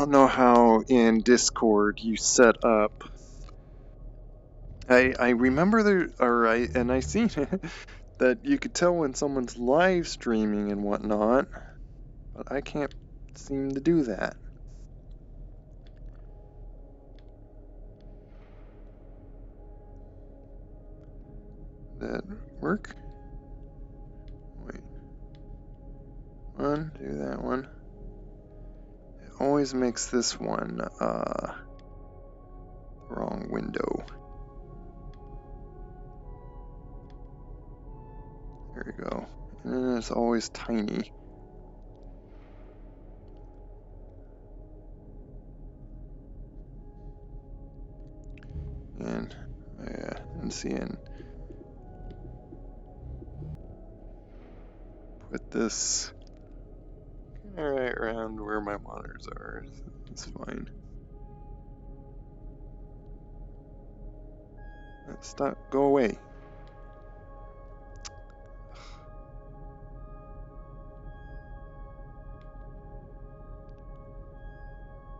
don't know how in Discord you set up. I remember I seen that you could tell when someone's live streaming and whatnot, but I can't seem to do that. That work? Wait. One, do that one. It always makes this one wrong window. There we go. And then it's always tiny. And yeah, and seeing. Put this right around where my monitors are. It's fine. Stop. Go away.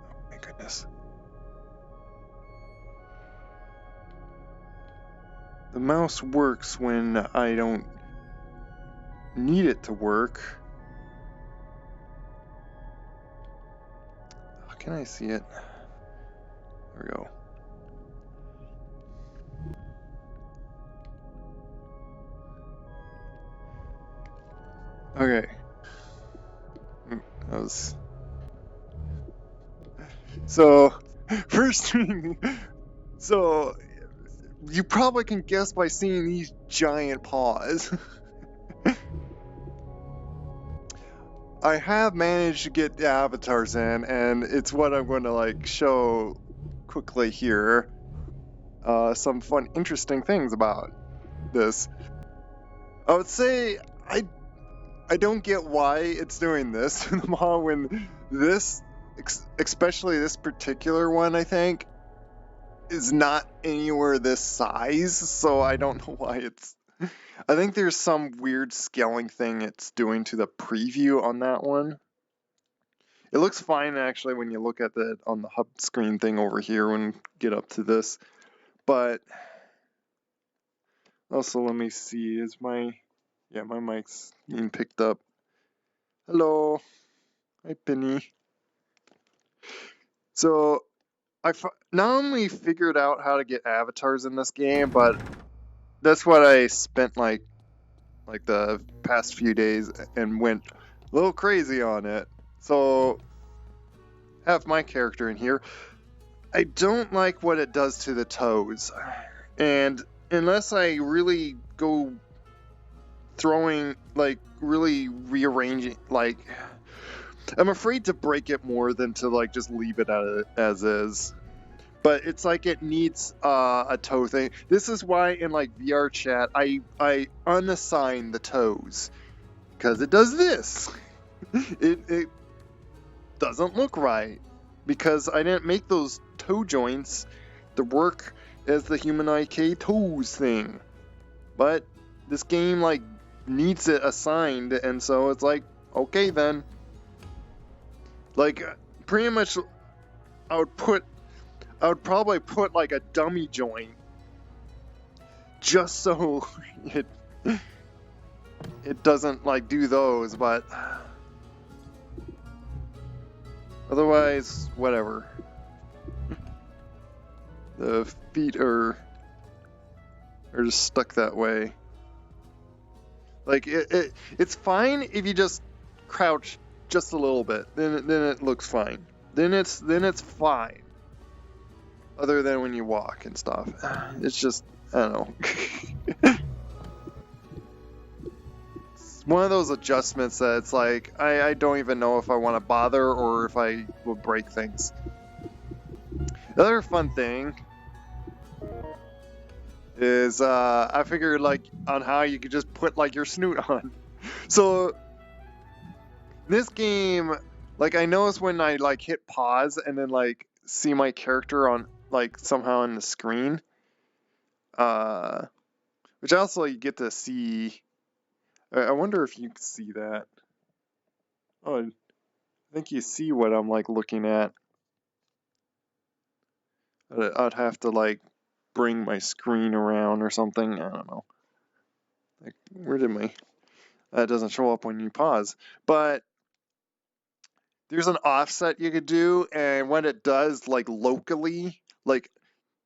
Oh my goodness. The mouse works when I don't need it to work. How can I see it? There we go. Okay. That was... So, first thing... So, you probably can guess by seeing these giant paws. I have managed to get the avatars in, and it's what I'm going to like show quickly here. Some fun, interesting things about this. I would say I don't get why it's doing this when this, especially this particular one, I think, is not anywhere this size. So I don't know why it's. I think there's some weird scaling thing it's doing to the preview on that one. It looks fine actually when you look at it on the hub screen thing over here when we get up to this. But also let me see, is my mic's being picked up. Hello. Hi Penny. So I not only figured out how to get avatars in this game, but that's what I spent like the past few days and went a little crazy on it. So have my character in here. I don't like what it does to the toes, and unless I really go throwing, like really rearranging, like I'm afraid to break it more than to like just leave it as is. But it's like it needs a toe thing. This is why in like VR chat I unassign the toes, because it does this. It doesn't look right because I didn't make those toe joints to work as the human IK toes thing. But this game like needs it assigned, and so it's like, okay then. Like pretty much I would probably put like a dummy joint just so it doesn't like do those, but otherwise whatever. The feet are just stuck that way. Like it's fine if you just crouch just a little bit, then it looks fine. Then it's fine. Other than when you walk and stuff. It's just, I don't know. It's one of those adjustments that it's like, I don't even know if I want to bother or if I will break things. The other fun thing is I figured like on how you could just put like your snoot on. So this game, like I notice when I like hit pause and then like see my character on like somehow on the screen, which also you get to see. I wonder if you can see that. Oh, I think you see what I'm like looking at. I'd have to like bring my screen around or something. I don't know. Like, where did my... That doesn't show up when you pause. But there's an offset you could do, and when it does, like locally, like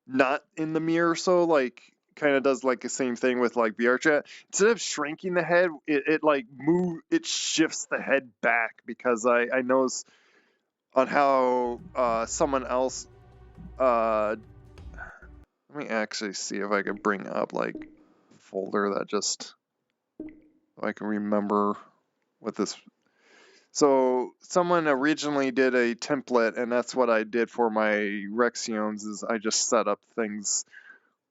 not in the mirror, so like kind of does like the same thing with like VRChat. Instead of shrinking the head, it shifts the head back, because I notice on how someone else let me actually see if I can bring up like a folder that just so I can remember what this... So someone originally did a template, and that's what I did for my Rexiones, is I just set up things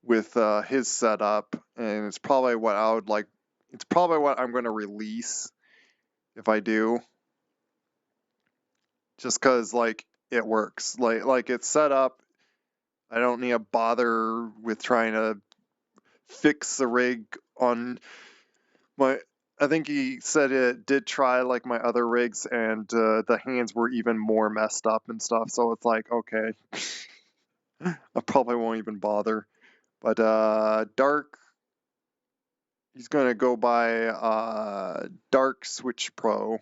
with his setup, and it's probably what I would like. It's probably what I'm going to release if I do, just because like it works. Like it's set up. I don't need to bother with trying to fix the rig on my... I think he said it did try like my other rigs, and the hands were even more messed up and stuff. So it's like, okay, I probably won't even bother. But Dark, he's gonna go by Dark Switch Pro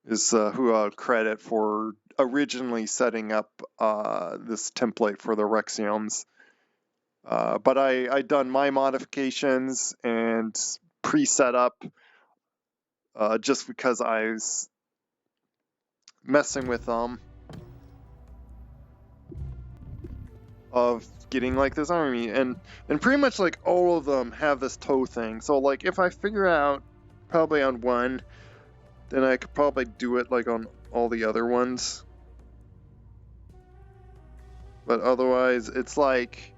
is who I would credit for originally setting up this template for the Rexiones. But I done my modifications and pre-set up just because I was messing with them of getting like this army, and pretty much like all of them have this toe thing. So like if I figure out probably on one, then I could probably do it like on all the other ones. But otherwise it's like,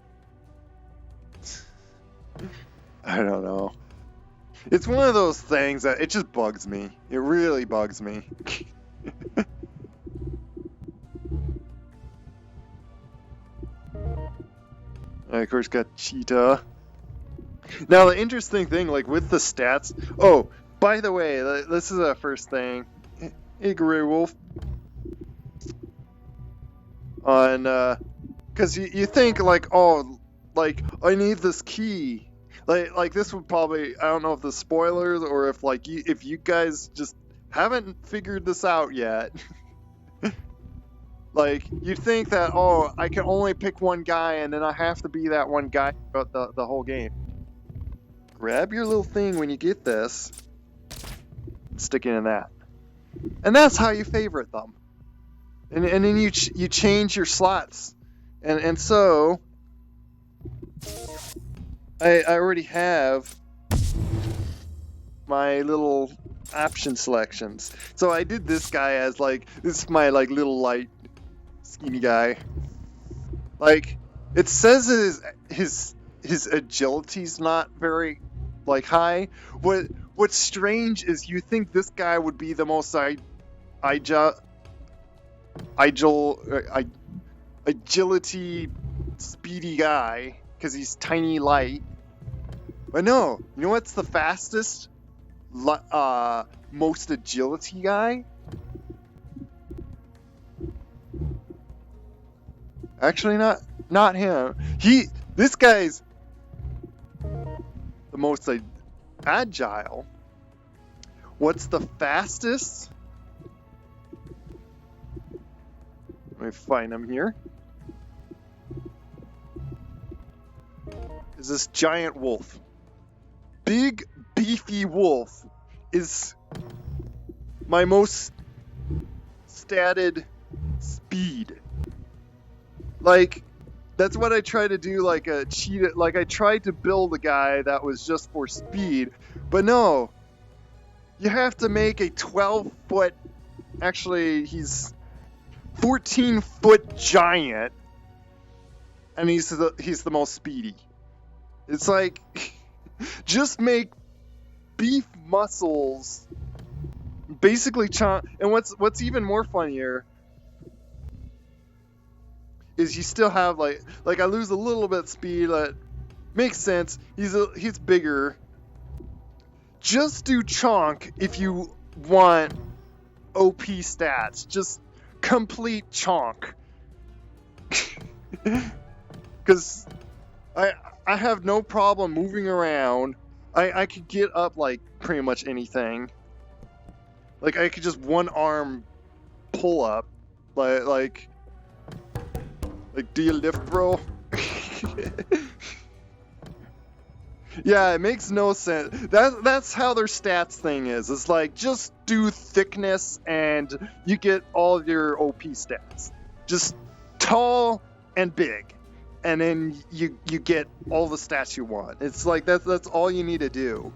I don't know. It's one of those things that it just bugs me. It really bugs me. I of course got Cheetah. Now the interesting thing, like with the stats... Oh, by the way, this is the first thing. Hey, Gray Wolf. On, because you think like, oh, like I need this key. Like this would probably... I don't know if the spoilers or if like if you guys just haven't figured this out yet. Like, you'd think that, oh, I can only pick one guy, and then I have to be that one guy throughout the whole game. Grab your little thing when you get this, and stick it in that. And that's how you favorite them. And then you change your slots. And so, I already have my little option selections. So I did this guy as like, this is my like little light skinny guy. Like, it says his agility's not very like high. What's strange is you think this guy would be the most agility speedy guy because he's tiny light. But no, you know what's the fastest most agility guy? Actually, not him. This guy's the most agile. What's the fastest? Let me find him here. Is this giant wolf? Big beefy wolf is my most statted speed. Like, that's what I try to do, like a cheetah. Like, I tried to build a guy that was just for speed, but no. You have to make a 12-foot, actually, he's 14-foot giant, and he's the most speedy. It's like, just make beef muscles, basically Chonk. And what's even more funnier is you still have like I lose a little bit of speed. That makes sense. He's bigger. Just do Chonk if you want OP stats. Just complete Chonk. Because I have no problem moving around. I could get up like pretty much anything. Like I could just one arm pull up, like do you lift, bro? Yeah, it makes no sense. That's how their stats thing is. It's like just do thickness and you get all your OP stats. Just tall and big, and then you get all the stats you want. It's like that's all you need to do.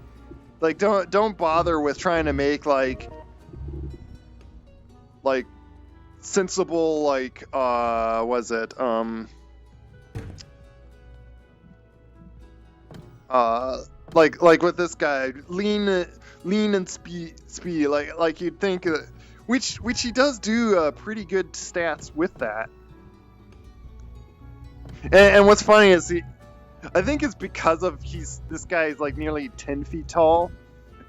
Like don't bother with trying to make like sensible was it like with this guy, lean and speed like you'd think, which he does do pretty good stats with that. And what's funny is I think it's because of this guy is like nearly 10 feet tall,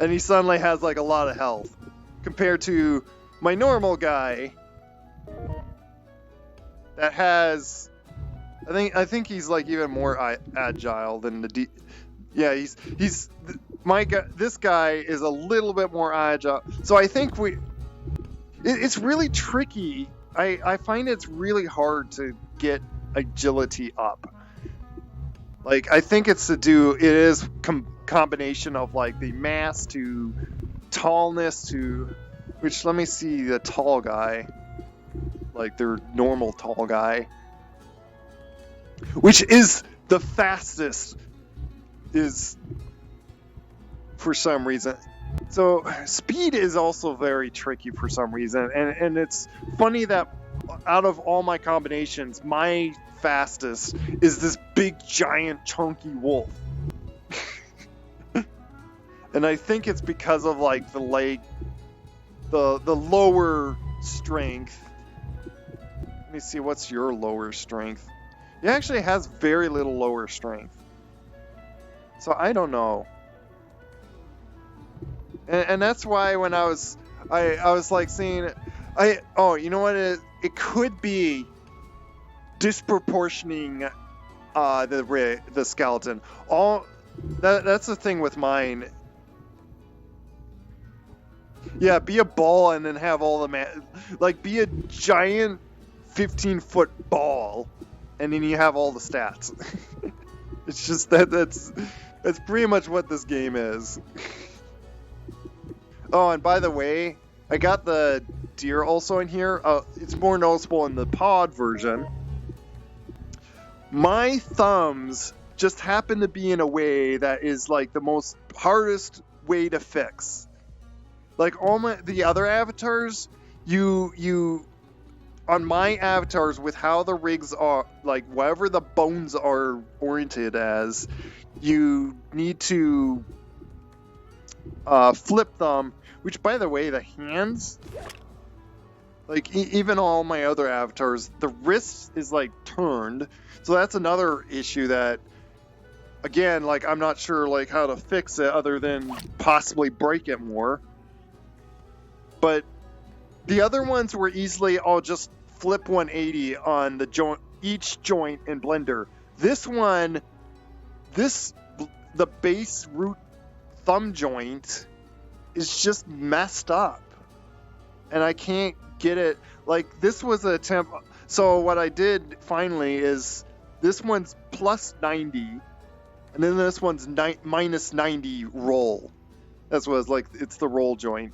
and he suddenly has like a lot of health compared to my normal guy that has. I think he's like even more agile than the Yeah, he's my guy. This guy is a little bit more agile, so I think it's really tricky. I find it's really hard to get agility up. Like I think it is combination of like the mass to tallness to, which let me see the tall guy, like their normal tall guy, which is the fastest. Is for some reason. So speed is also very tricky for some reason, and it's funny that out of all my combinations, my fastest is this big giant chunky wolf. And I think it's because of like the lower strength. Let me see, what's your lower strength? It actually has very little lower strength. So I don't know, and that's why when I was like saying, you know what, it could be disproportioning the skeleton. That's the thing with mine. Yeah, be a ball and then have all the be a giant 15-foot ball, and then you have all the stats. It's just that's pretty much what this game is. Oh, and by the way, I got the deer also in here. It's more noticeable in the pod version. My thumbs just happen to be in a way that is like the most hardest way to fix. Like all the other avatars, you on my avatars with how the rigs are, like whatever the bones are oriented as, you need to flip them, which by the way, the hands, like even all my other avatars, the wrist is like turned. So that's another issue that, again, like I'm not sure like how to fix it other than possibly break it more. But the other ones were easily, I'll just flip 180 on each joint in Blender. This one, the base root thumb joint is just messed up. And I can't get it. Like, this was an attempt. So what I did finally is this one's plus 90, and then this one's minus 90 roll. That's what it's like. It's the roll joint.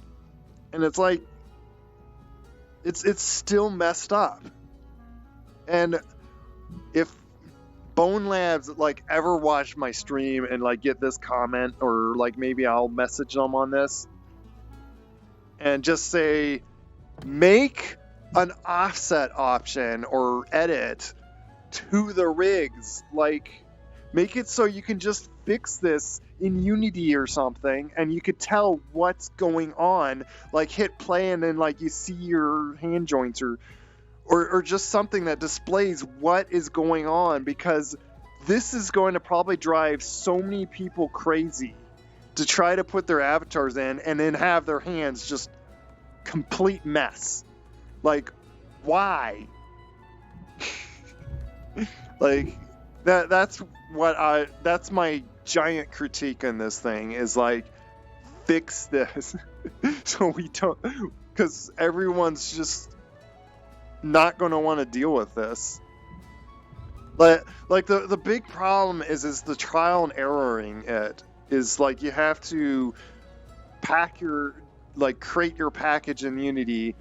And it's like, it's still messed up. And if Bonelabs like ever watch my stream and like get this comment, or like maybe I'll message them on this and just say, make an offset option or edit to the rigs, like make it so you can just fix this in Unity or something, and you could tell what's going on, like hit play and then like you see your hand joints, or just something that displays what is going on, because this is going to probably drive so many people crazy to try to put their avatars in and then have their hands just complete mess. Like, why? Like that's that's my giant critique on this thing is like fix this so we don't, because everyone's just not going to want to deal with this. Like the big problem is the trial and erroring it is like you have to create your package in Unity,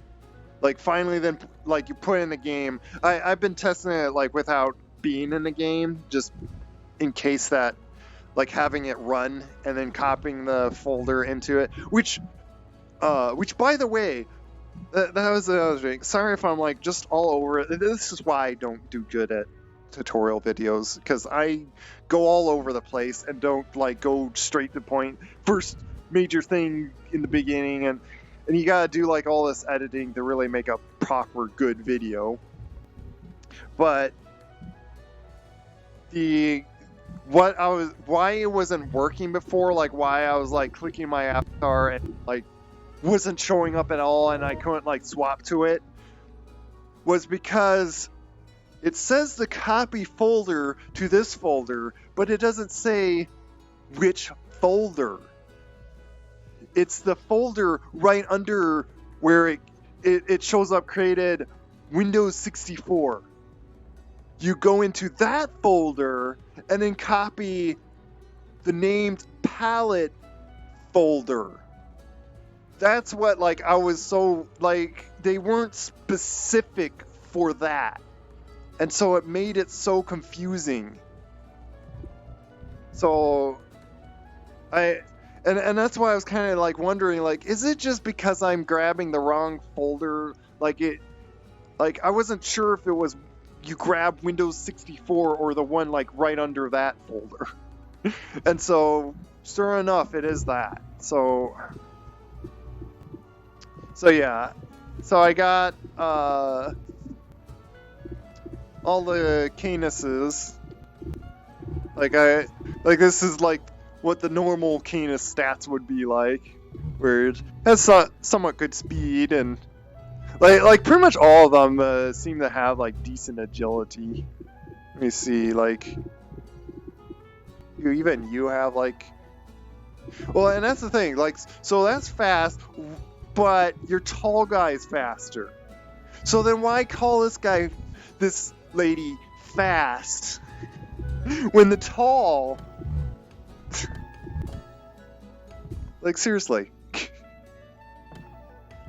like finally then like you put in the game. I've been testing it like without being in the game, just in case that, like having it run and then copying the folder into it, which by the way, that was the other thing. Sorry if I'm like just all over it. This is why I don't do good at tutorial videos, because I go all over the place and don't like go straight to the point. First major thing in the beginning, and you gotta do like all this editing to really make a proper good video. But why it wasn't working before, like why I was like clicking my avatar and like wasn't showing up at all and I couldn't like swap to it, was because it says the copy folder to this folder, but it doesn't say which folder. It's the folder right under where it shows up created Windows 64. You go into that folder and then copy the named palette folder. That's what, like, I was so, like, they weren't specific for that. And so it made it so confusing. So, and that's why I was kind of, like, wondering, like, is it just because I'm grabbing the wrong folder? Like, I wasn't sure if it was you grab Windows 64 or the one, like, right under that folder. And so, sure enough, it is that. So yeah. So I got, all the canuses. Like this is like what the normal Canis stats would be like, where it has somewhat good speed, and like pretty much all of them seem to have like decent agility. Let me see, like you have like, well, and that's the thing, like, so that's fast, but your tall guy is faster. So then why call this lady fast when the tall, like, seriously,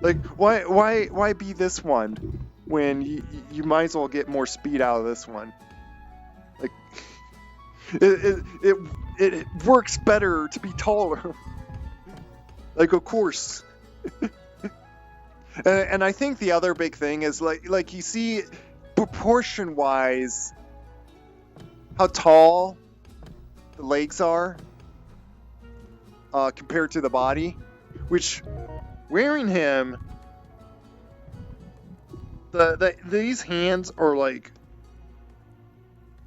like, why be this one when you might as well get more speed out of this one? Like, it works better to be taller. Like, of course. And I think the other big thing is like you see proportion wise how tall the legs are compared to the body, which wearing him, these hands are like,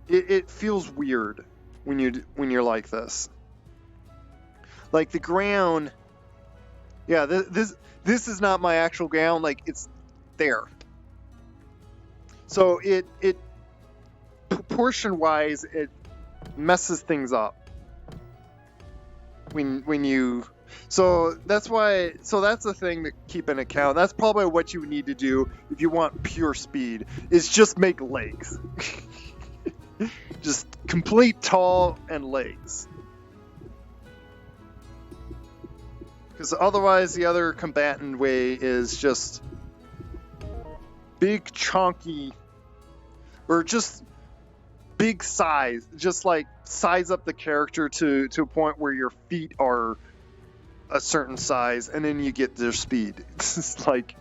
it feels weird when you're like this. Like the ground, yeah, this is not my actual gown, like it's there. So it proportion wise it messes things up when you, so that's the thing to keep in account. That's probably what you need to do if you want pure speed, is just make legs. Just complete tall and legs. Because otherwise the other combatant way is just big chonky, or just big size, just like size up the character to a point where your feet are a certain size and then you get their speed. It's like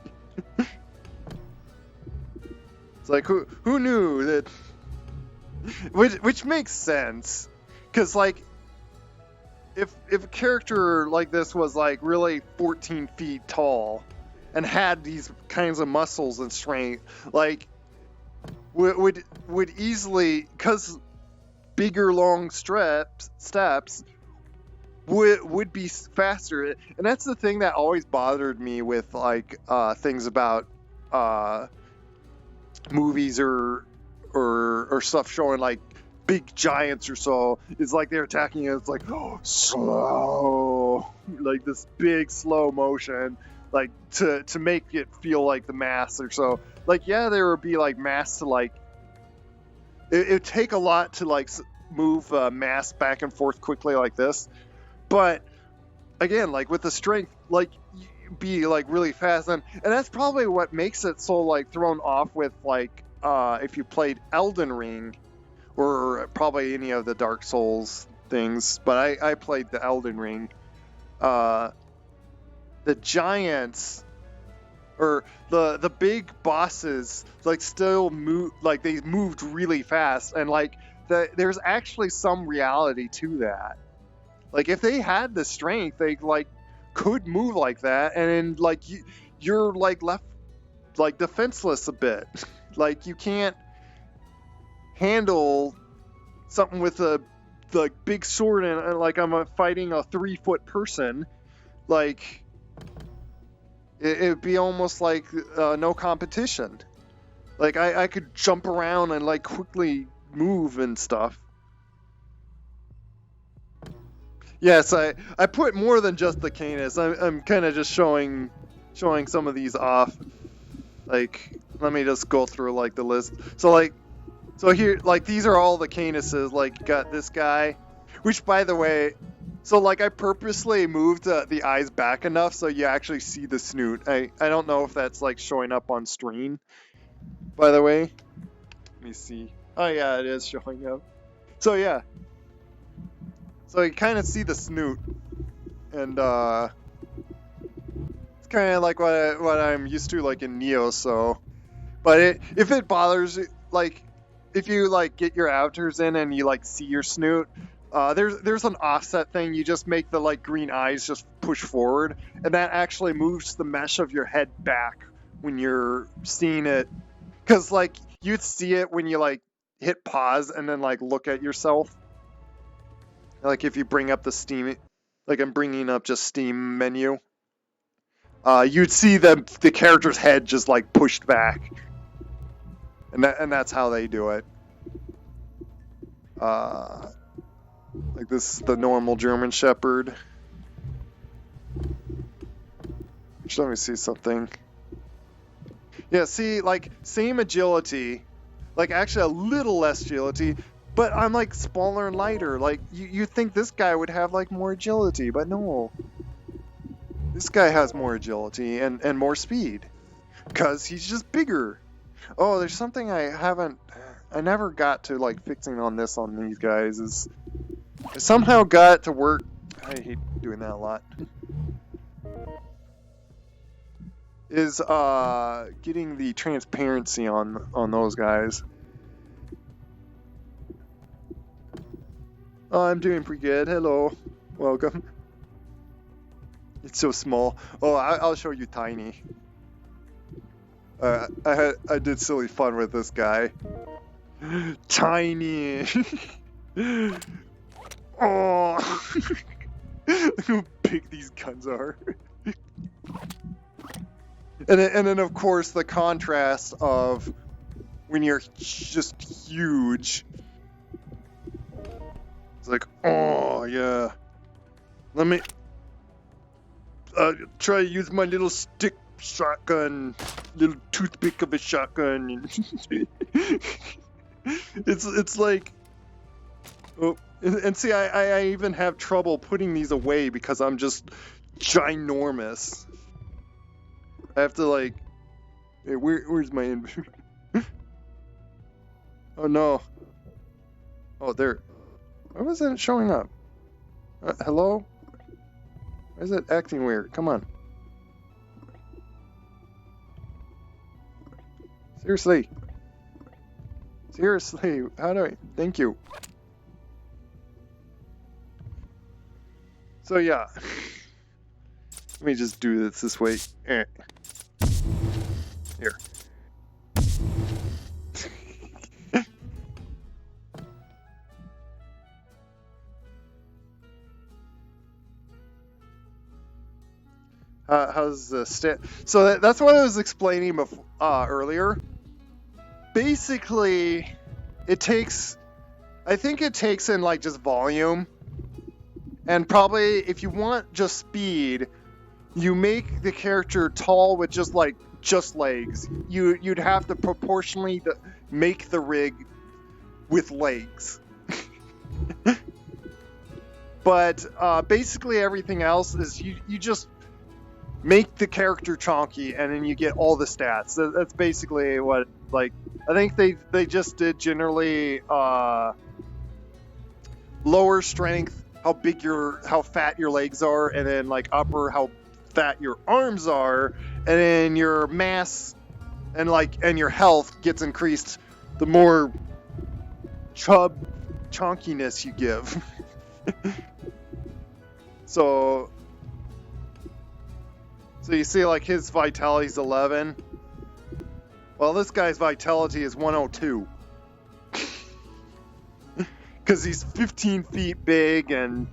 who knew that, which makes sense, because like if a character like this was like really 14 feet tall and had these kinds of muscles and strength, like would easily, because bigger long steps would be faster. And that's the thing that always bothered me with like things about movies or or stuff showing like big giants or so, it's like they're attacking you. It's like slow, like this big slow motion, like to make it feel like the mass or so. Like yeah, there would be like mass to like it'd take a lot to like move mass back and forth quickly like this, but again, like with the strength, like be like really fast, and that's probably what makes it so like thrown off with like if you played Elden Ring or probably any of the Dark Souls things, but I played the Elden Ring. The giants or the big bosses like still move, like they moved really fast, and like there's actually some reality to that. Like if they had the strength, they like could move like that, and then like you're like left like defenseless a bit. Like you can't handle something with a like big sword, and like I'm fighting a 3-foot person. Like it'd be almost like no competition. Like I could jump around and like quickly move and stuff. Yes, I put more than just the Canis. I'm kind of just showing some of these off. Like, let me just go through like the list. So here, like these are all the Canises. Like, you got this guy, which by the way, so like I purposely moved the eyes back enough so you actually see the snoot. I don't know if that's like showing up on screen. By the way, let me see. Oh yeah, it is showing up. So yeah. So you kind of see the snoot, and it's kind of like what I'm used to, like in Neo. So, but if it bothers, like if you like get your avatars in and you like see your snoot, there's an offset thing. You just make the like green eyes just push forward, and that actually moves the mesh of your head back when you're seeing it, because like you'd see it when you like hit pause and then like look at yourself. Like if you bring up the Steam, like I'm bringing up just Steam menu, you'd see the character's head just like pushed back, and that's how they do it. Like this is the normal German Shepherd. Just let me see something. Yeah, see, like same agility, like actually a little less agility. But I'm like smaller and lighter. Like you think this guy would have like more agility, but no. This guy has more agility and more speed, because he's just bigger. Oh, there's something I never got to like fixing on these guys. Is I somehow got to work. I hate doing that a lot. Is getting the transparency on those guys. Oh, I'm doing pretty good. Hello. Welcome. It's so small. Oh, I'll show you tiny. I did silly fun with this guy. Tiny. Oh. Look how big these guns are. And then of course the contrast of when you're just huge. It's like, oh yeah. Let me try to use my little stick shotgun, little toothpick of a shotgun. It's like, oh, and see, I even have trouble putting these away because I'm just ginormous. I have to like, hey, where's my inventory? Oh no. Oh, there. Why wasn't it showing up? Hello? Why is it acting weird? Come on. Seriously. Seriously. How do I... Thank you. So yeah. Let me just do this way. Here. How's the so that's what I was explaining before, earlier. Basically, I think it takes in like just volume, and probably if you want just speed, you make the character tall with just legs. You'd have to proportionally make the rig with legs. But basically everything else is you just make the character chonky, and then you get all the stats. That's basically what, like, I think they just did generally lower strength, how fat your legs are, and then like upper, how fat your arms are, and then your mass and your health gets increased the more chonkiness you give. So you see, like, his vitality's 11. Well, this guy's vitality is 102. Because he's 15 feet big and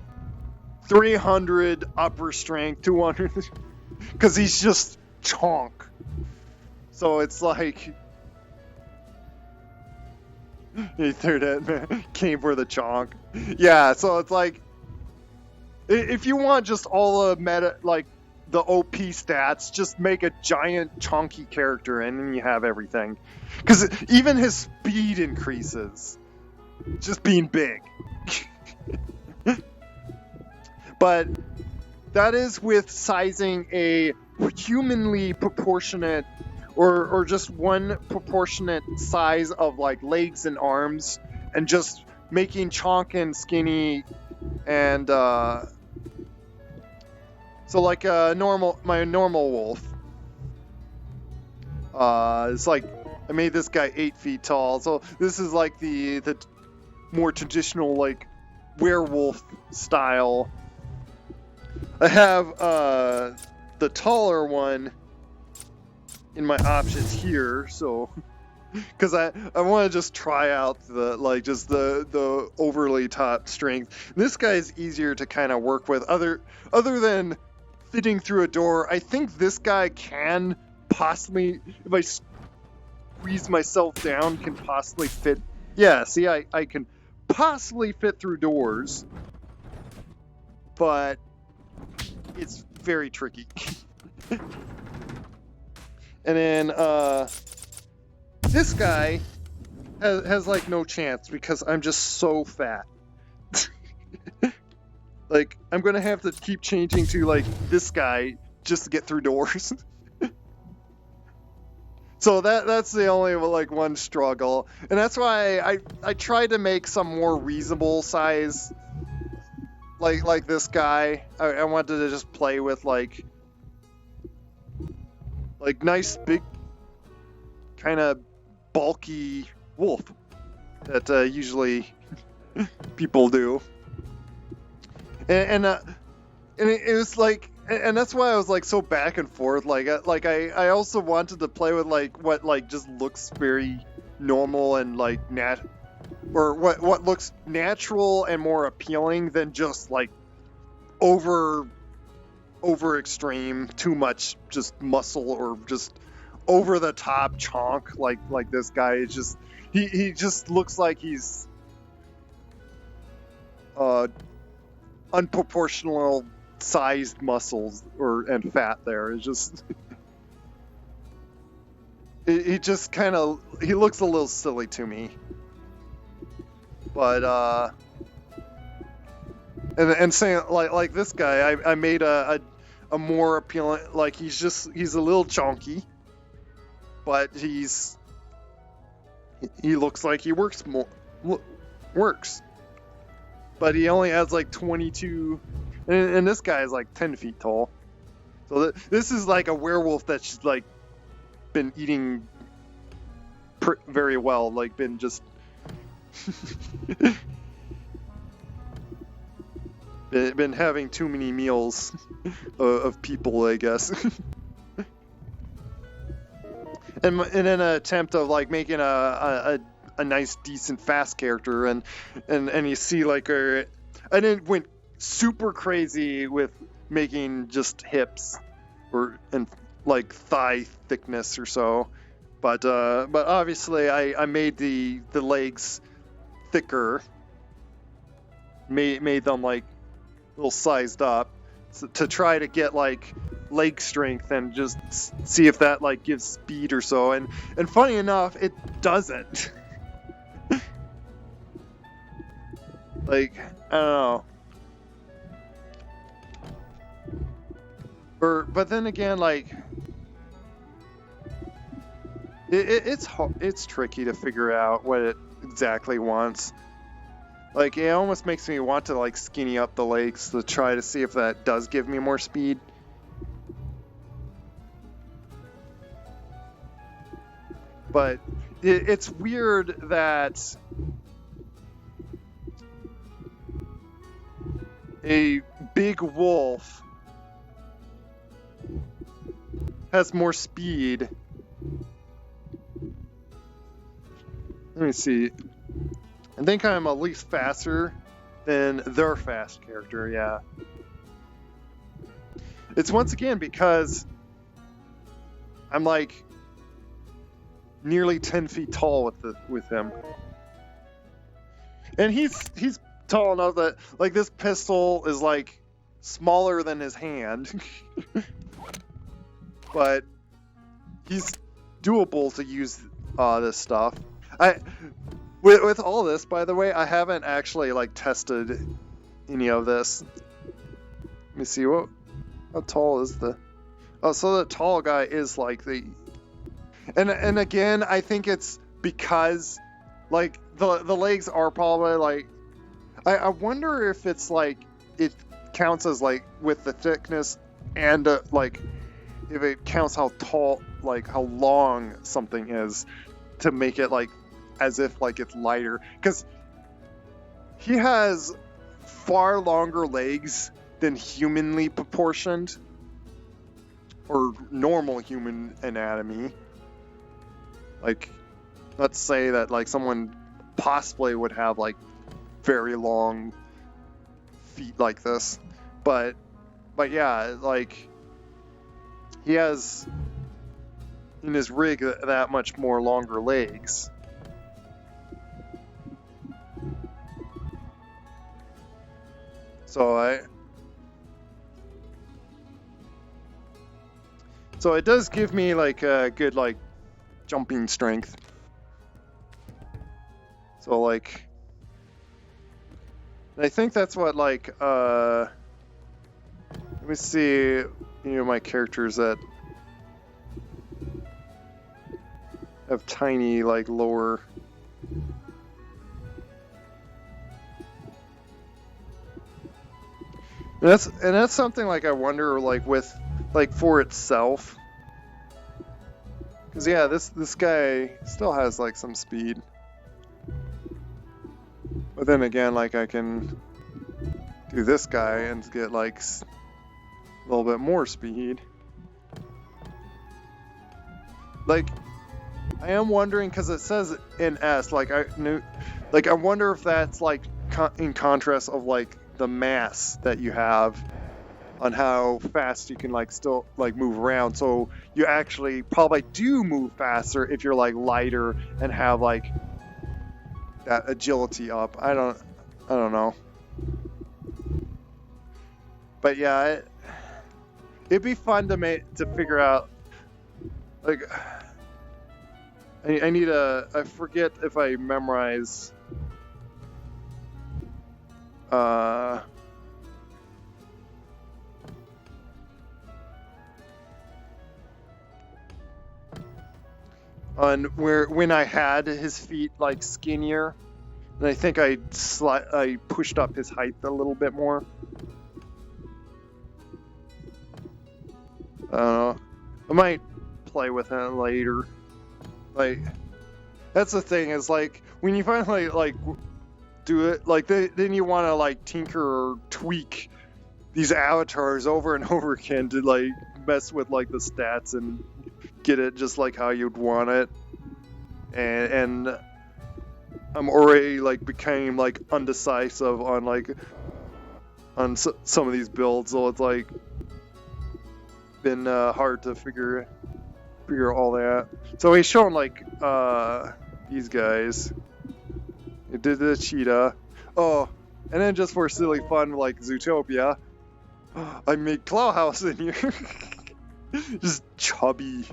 300 upper strength, 200. Because he's just Chonk. So it's like. He threw that, man. Came for the Chonk. Yeah, so it's like. If you want just all the meta, like, the OP stats, just make a giant chonky character and then you have everything. Because even his speed increases. Just being big. But that is with sizing a humanly proportionate or just one proportionate size of like legs and arms, and just making Chonk and skinny and so like my normal wolf. It's like I made this guy 8 feet tall. So this is like the more traditional like werewolf style. I have the taller one in my options here, so because I want to just try out the overly top strength. This guy is easier to kind of work with, other than fitting through a door. I think this guy can possibly, if I squeeze myself down, can possibly fit. Yeah, see, I can possibly fit through doors, but it's very tricky. And then this guy has like no chance because I'm just so fat. Like, I'm gonna have to keep changing to like this guy just to get through doors. So that's the only like one struggle, and that's why I try to make some more reasonable size, like this guy. I wanted to just play with like nice big kind of bulky wolf that usually people do, and it was like. And that's why I was like so back and forth. I also wanted to play with like what like just looks very normal and like or what looks natural and more appealing than just like over extreme, too much just muscle or just over the top Chonk like this guy is just he just looks like he's unproportional sized muscles and fat there. It's just he just kind of he looks a little silly to me, but and saying like this guy, I made a more appealing, like he's a little chonky, but he looks like he works, but he only has like 22. And this guy is like 10 feet tall. So this is like a werewolf that's like been eating very well, like been just been having too many meals of people, I guess. And in an attempt of like making a nice, decent, fast character, and you see like I didn't went super crazy with making just hips and like thigh thickness or so. But obviously I made the legs thicker, made them like a little sized up, to try to get like leg strength and just see if that like gives speed or so. And funny enough, it doesn't. Like, I don't know. But then again, like, it's tricky to figure out what it exactly wants. Like, it almost makes me want to like skinny up the legs to try to see if that does give me more speed. But it's weird that a big wolf has more speed. Let me see. I think I'm at least faster than their fast character, yeah. It's once again because I'm like nearly 10 feet tall with him. And he's tall enough that like this pistol is like smaller than his hand. But he's doable to use this stuff. With all this, by the way, I haven't actually like tested any of this. Let me see, how tall is the... Oh, so the tall guy is like the... And again, I think it's because like the legs are probably like... I wonder if it's like it counts as like with the thickness and like if it counts how tall, like how long something is to make it like as if like it's lighter, because he has far longer legs than humanly proportioned or normal human anatomy. Like, let's say that like someone possibly would have like very long feet like this, but yeah, like he has in his rig that much more longer legs. So it does give me like a good like jumping strength. So like I think that's what like let me see, my characters that have tiny like lower. And that's something like I wonder like with like for itself, because yeah, this guy still has like some speed, but then again, like I can do this guy and get like a little bit more speed. Like I am wondering, because it says in S, like I wonder if that's like in contrast of like the mass that you have on how fast you can like still like move around. So you actually probably do move faster if you're like lighter and have like that agility up. I don't know. But yeah, it'd be fun to figure out. Like I need I forget if I memorize on when I had his feet like skinnier, and I think I pushed up his height a little bit more. I don't know. I might play with it later. Like that's the thing, is like when you finally like do it, like then you want to like tinker or tweak these avatars over and over again to like mess with like the stats and get it just like how you'd want it. And I'm already like became like undecisive on like on some of these builds, so it's like been hard to figure figure all that. So he's showing like these guys. It did the cheetah. Oh, and then just for silly fun, like Zootopia, I made Clawhouse in here. Just chubby,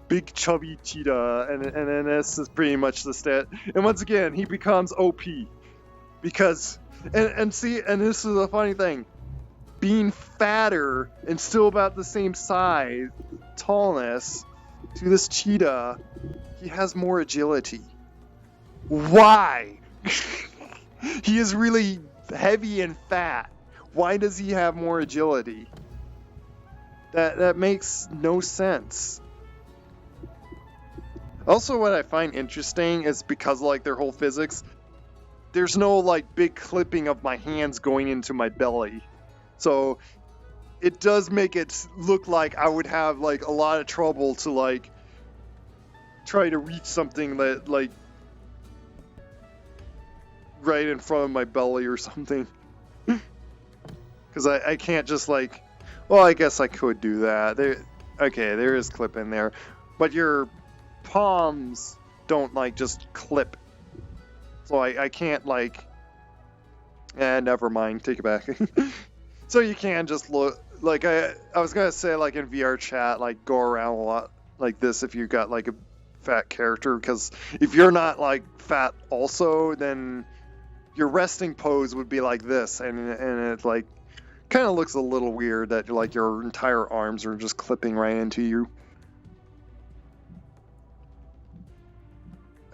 big chubby cheetah, and then this is pretty much the stat. And once again, he becomes OP because and see, and this is a funny thing. Being fatter and still about the same size, tallness, to this cheetah, he has more agility. Why? He is really heavy and fat. Why does he have more agility? That makes no sense. Also, what I find interesting is because like their whole physics, there's no like big clipping of my hands going into my belly. So it does make it look like I would have like a lot of trouble to like try to reach something that like right in front of my belly or something. Because I can't just like, well, I guess I could do that. There is clip in there, but your palms don't like just clip. So I can't like, never mind, take it back. So you can just look, like I was gonna say like in VR chat, like go around a lot like this if you got like a fat character, because if you're not like fat also, then your resting pose would be like this, and it like kind of looks a little weird that like your entire arms are just clipping right into you.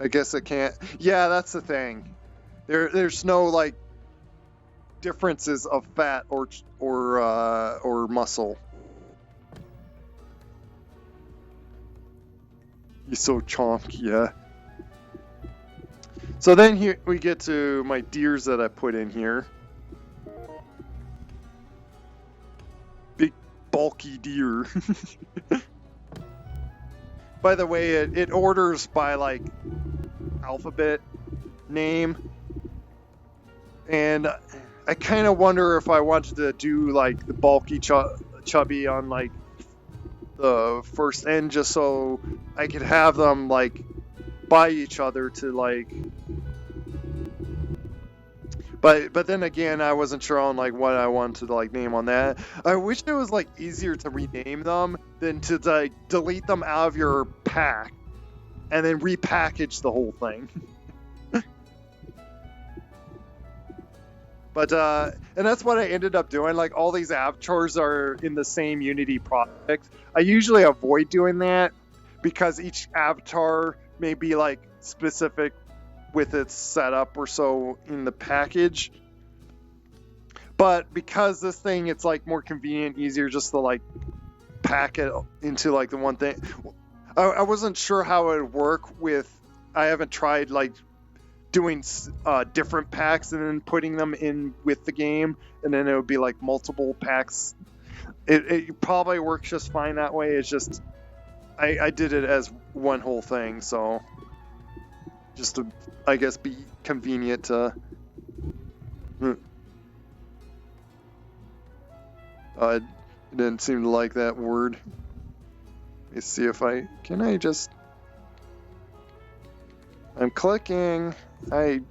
I guess it can't. Yeah, that's the thing. There's no like differences of fat or muscle. He's so Chonk, yeah. So then here we get to my deers that I put in here. Big bulky deer. By the way, it orders by like alphabet name, and I kind of wonder if I wanted to do like the bulky chubby on like the first end, just so I could have them like by each other to like. But then again, I wasn't sure on like what I wanted to like name on that. I wish it was like easier to rename them than to like delete them out of your pack and then repackage the whole thing. But and that's what I ended up doing. Like all these avatars are in the same Unity project. I usually avoid doing that because each avatar may be like specific with its setup or so in the package. But because this thing, it's like more convenient, easier just to like pack it into like the one thing. I wasn't sure how it would work with, I haven't tried like doing different packs and then putting them in with the game, and then it would be like multiple packs. It probably works just fine that way. It's just I did it as one whole thing, so just to, I guess, be convenient to. I didn't seem to like that word. Let me see if can I just. I'm clicking. When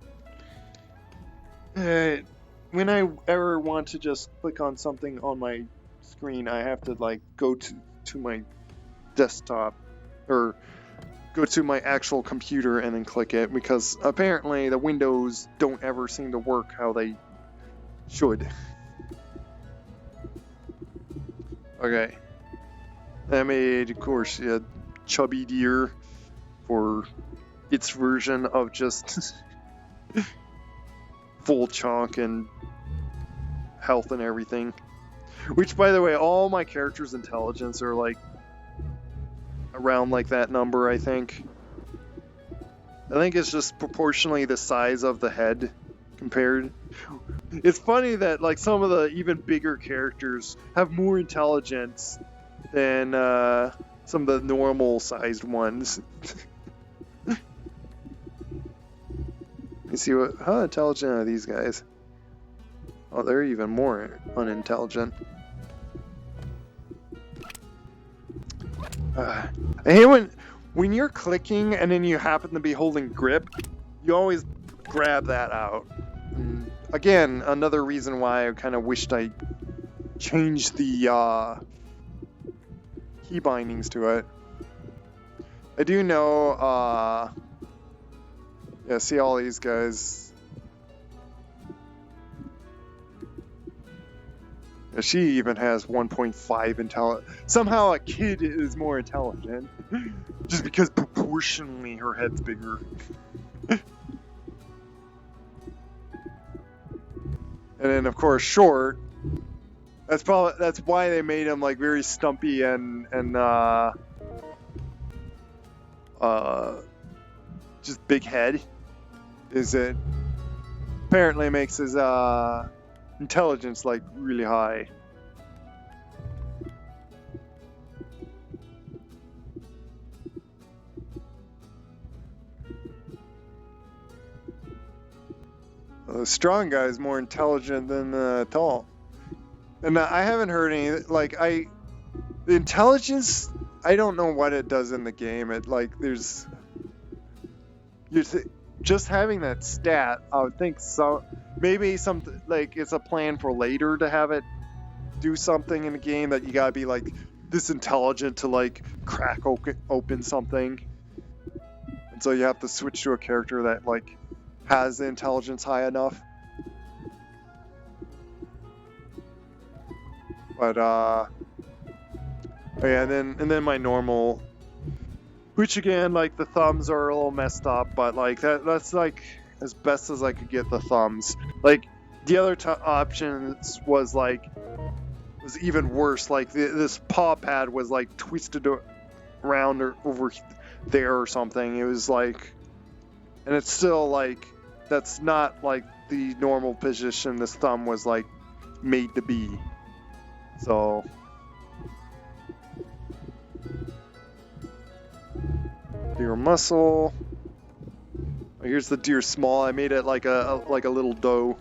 I ever want to just click on something on my screen, I have to like go to my desktop or go to my actual computer and then click it, because apparently the windows don't ever seem to work how they should. Okay. I made, of course, a chubby deer for its version of just full chonk and health and everything. Which, by the way, all my characters' intelligence are like around like that number, I think. I think it's just proportionally the size of the head compared. It's funny that like some of the even bigger characters have more intelligence than some of the normal sized ones. Let me see how intelligent are these guys? Oh, they're even more unintelligent. I hate when you're clicking and then you happen to be holding grip, you always grab that out. And again, another reason why I kind of wished I changed the key bindings to it. I do know, yeah, see all these guys. Yeah, she even has 1.5 intelligence. Somehow a kid is more intelligent. Just because proportionally her head's bigger. And then of course short. That's why they made him like very stumpy and just big head. Is it apparently makes his intelligence like really high. The strong guy is more intelligent than the tall. And I haven't heard any, like, the intelligence, I don't know what it does in the game. It, like, just having that stat, I would think so, maybe something, like, it's a plan for later to have it do something in the game that you gotta be, like, this intelligent to, like, crack open something. And so you have to switch to a character that, like, has the intelligence high enough. But oh yeah, and then my normal, which again, like the thumbs are a little messed up, but like that's like as best as I could get the thumbs. Like the other options was even worse. Like this paw pad was like twisted around or over there or something. It was like, and it's still like that's not like the normal position this thumb was like made to be. So deer muscle. Oh, here's the deer small. I made it like a little doe.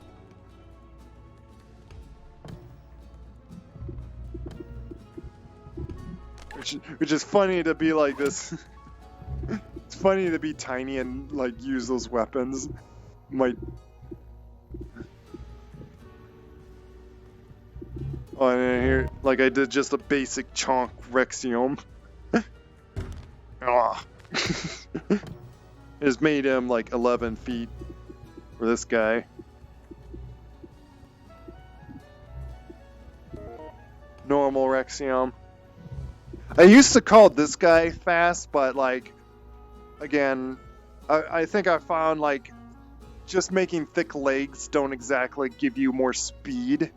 Which is funny to be like this. It's funny to be tiny and like use those weapons. Might. Oh, and here, like I did just a basic Chonk Rexium. Ah. It's made him like 11 feet for this guy. Normal Rexium. I used to call this guy fast, but like, again, I think I found like just making thick legs don't exactly give you more speed.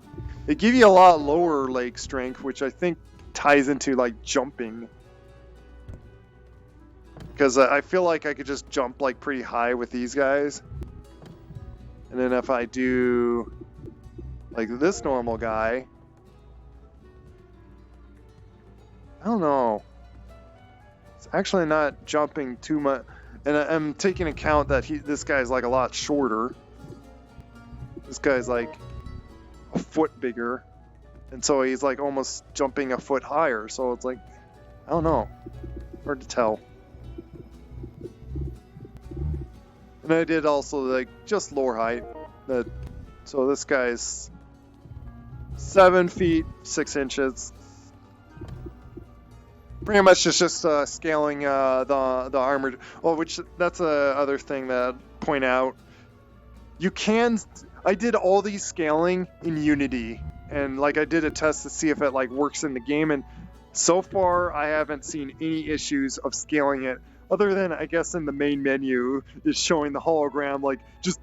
They give you a lot lower leg strength, which I think ties into like jumping. Because I feel like I could just jump like pretty high with these guys. And then if I do like this normal guy, I don't know. It's actually not jumping too much. And I'm taking account that this guy's like a lot shorter. This guy's like a foot bigger. And so he's like almost jumping a foot higher. So it's like, I don't know. Hard to tell. And I did also like just lore height. So this guy's 7 feet 6 inches. Pretty much it's just scaling the armored. Well, which that's other thing that I'd point out. You can. I did all these scaling in Unity, and like I did a test to see if it like works in the game, and so far I haven't seen any issues of scaling it. Other than I guess in the main menu is showing the hologram like just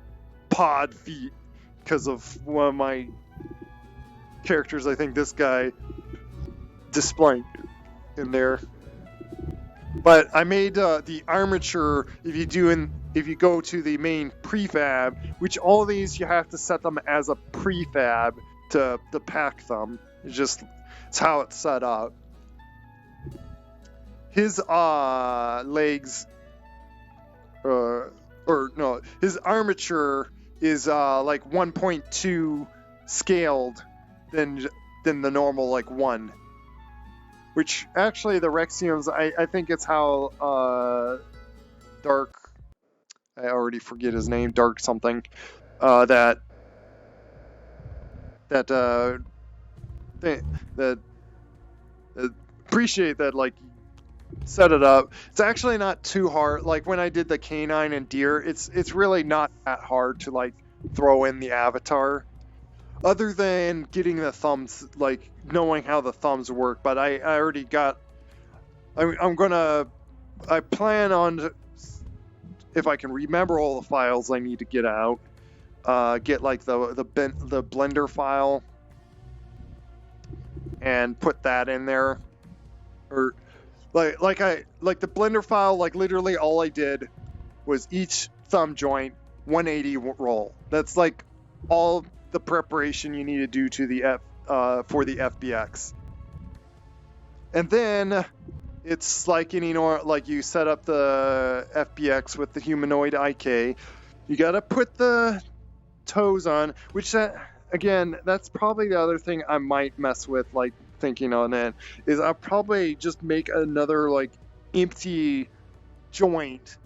pod feet because of one of my characters. I think this guy displaying in there. But I made the armature. If you go to the main prefab, which all these you have to set them as a prefab to pack them. It's how it's set up. His legs, his armature is like 1.2 scaled than the normal like 1. which actually the Rexiums, I think it's how Dark, I already forget his name, Dark something, that that thing, that appreciate that, like, set it up. It's actually not too hard. Like when I did the canine and deer, it's really not that hard to like throw in the avatar, other than getting the thumbs, like knowing how the thumbs work. But I already got. I plan on, if I can remember all the files I need to get out, get like the Blender file and put that in there, or like the Blender file. Like literally all I did was each thumb joint 180 roll. That's like all the preparation you need to do to the for the FBX. And then it's like any like you set up the FBX with the humanoid IK. You gotta put the toes on, which again, that's probably the other thing I might mess with, like thinking on it, is I'll probably just make another like empty joint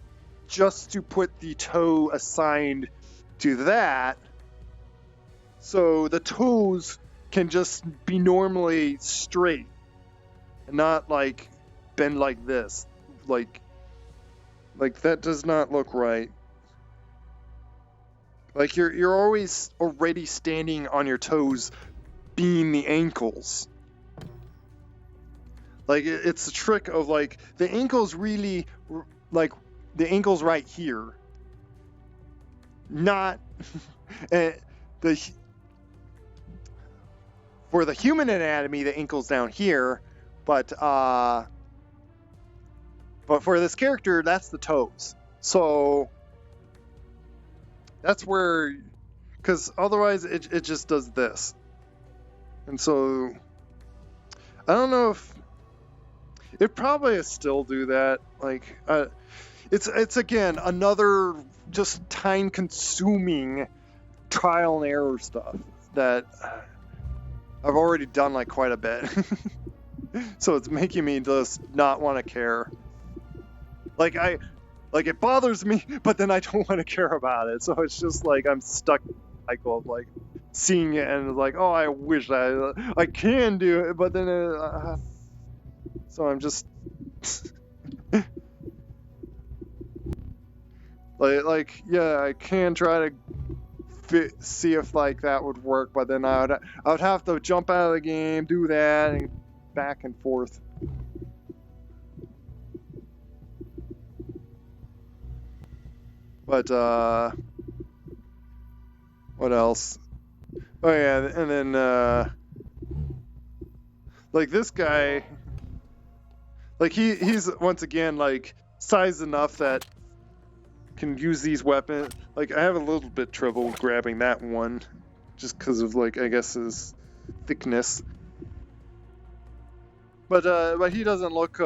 just to put the toe assigned to that, so the toes can just be normally straight and not like bend like this. Like that does not look right. Like you're always already standing on your toes, being the ankles. Like it's a trick of like the ankles really, like the ankles right here, not the for the human anatomy the ankles down here, but for this character that's the toes. So that's where, because otherwise it just does this, and so I don't know if it probably still do that. Like it's again another just time consuming trial and error stuff that I've already done like quite a bit. So it's making me just not want to care. Like it bothers me, but then I don't want to care about it. So it's just like I'm stuck in a cycle of like seeing it and like, oh, I wish I can do it, but then so I'm just like yeah, I can try to see if like that would work, but then I would have to jump out of the game, do that, and back and forth. But what else? Oh yeah, and then like this guy, like he's once again like size enough that can use these weapons. Like I have a little bit trouble grabbing that one, just because of like I guess his thickness. But he doesn't look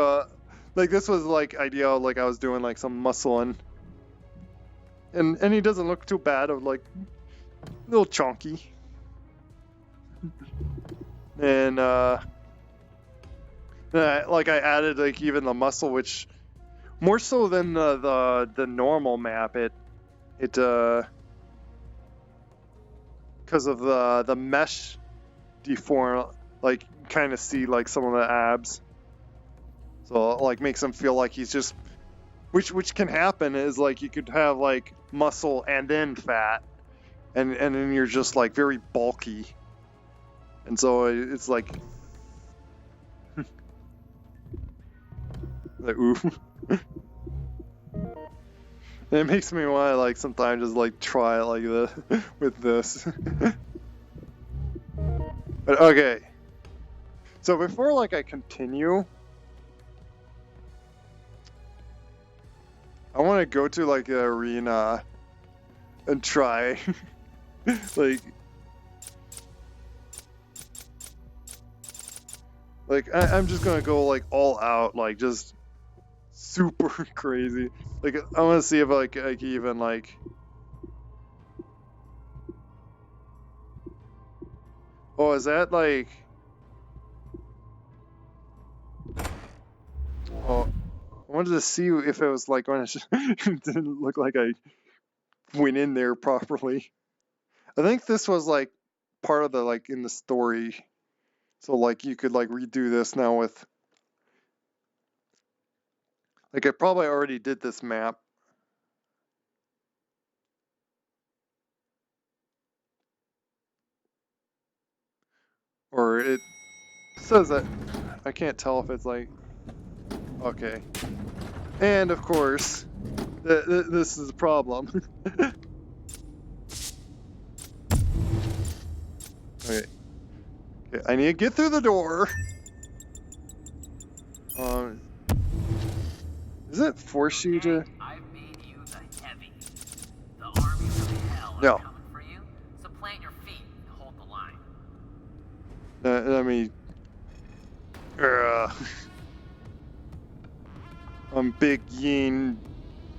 like this was like ideal. Like I was doing like some muscling, and he doesn't look too bad. Of like a little chonky, and like I added like even the muscle, which more so than the normal map. It because of the mesh deform, like kind of see like some of the abs, so like makes him feel like he's just, which can happen, is like you could have like muscle and then fat, and then you're just like very bulky, and so it's like like ooh. It makes me want to like sometimes just like try it like this with this. But okay, so before like I continue, I want to go to like the arena and try like I'm just gonna go like all out, like just super crazy. Like I want to see if I can even like. Oh, is that like? wanted to see if it was like going to. It didn't look like I went in there properly. I think this was like part of the like in the story, so like you could like redo this now with. Like I probably already did this map. Or it says that. I can't tell if it's like. Okay. And of course, this is a problem. Okay. Okay, I need to get through the door. Does it force you to? I've made you the heavy. The armies of hell are No. coming for you, so plant your feet and hold the line. Let me. I'm big yin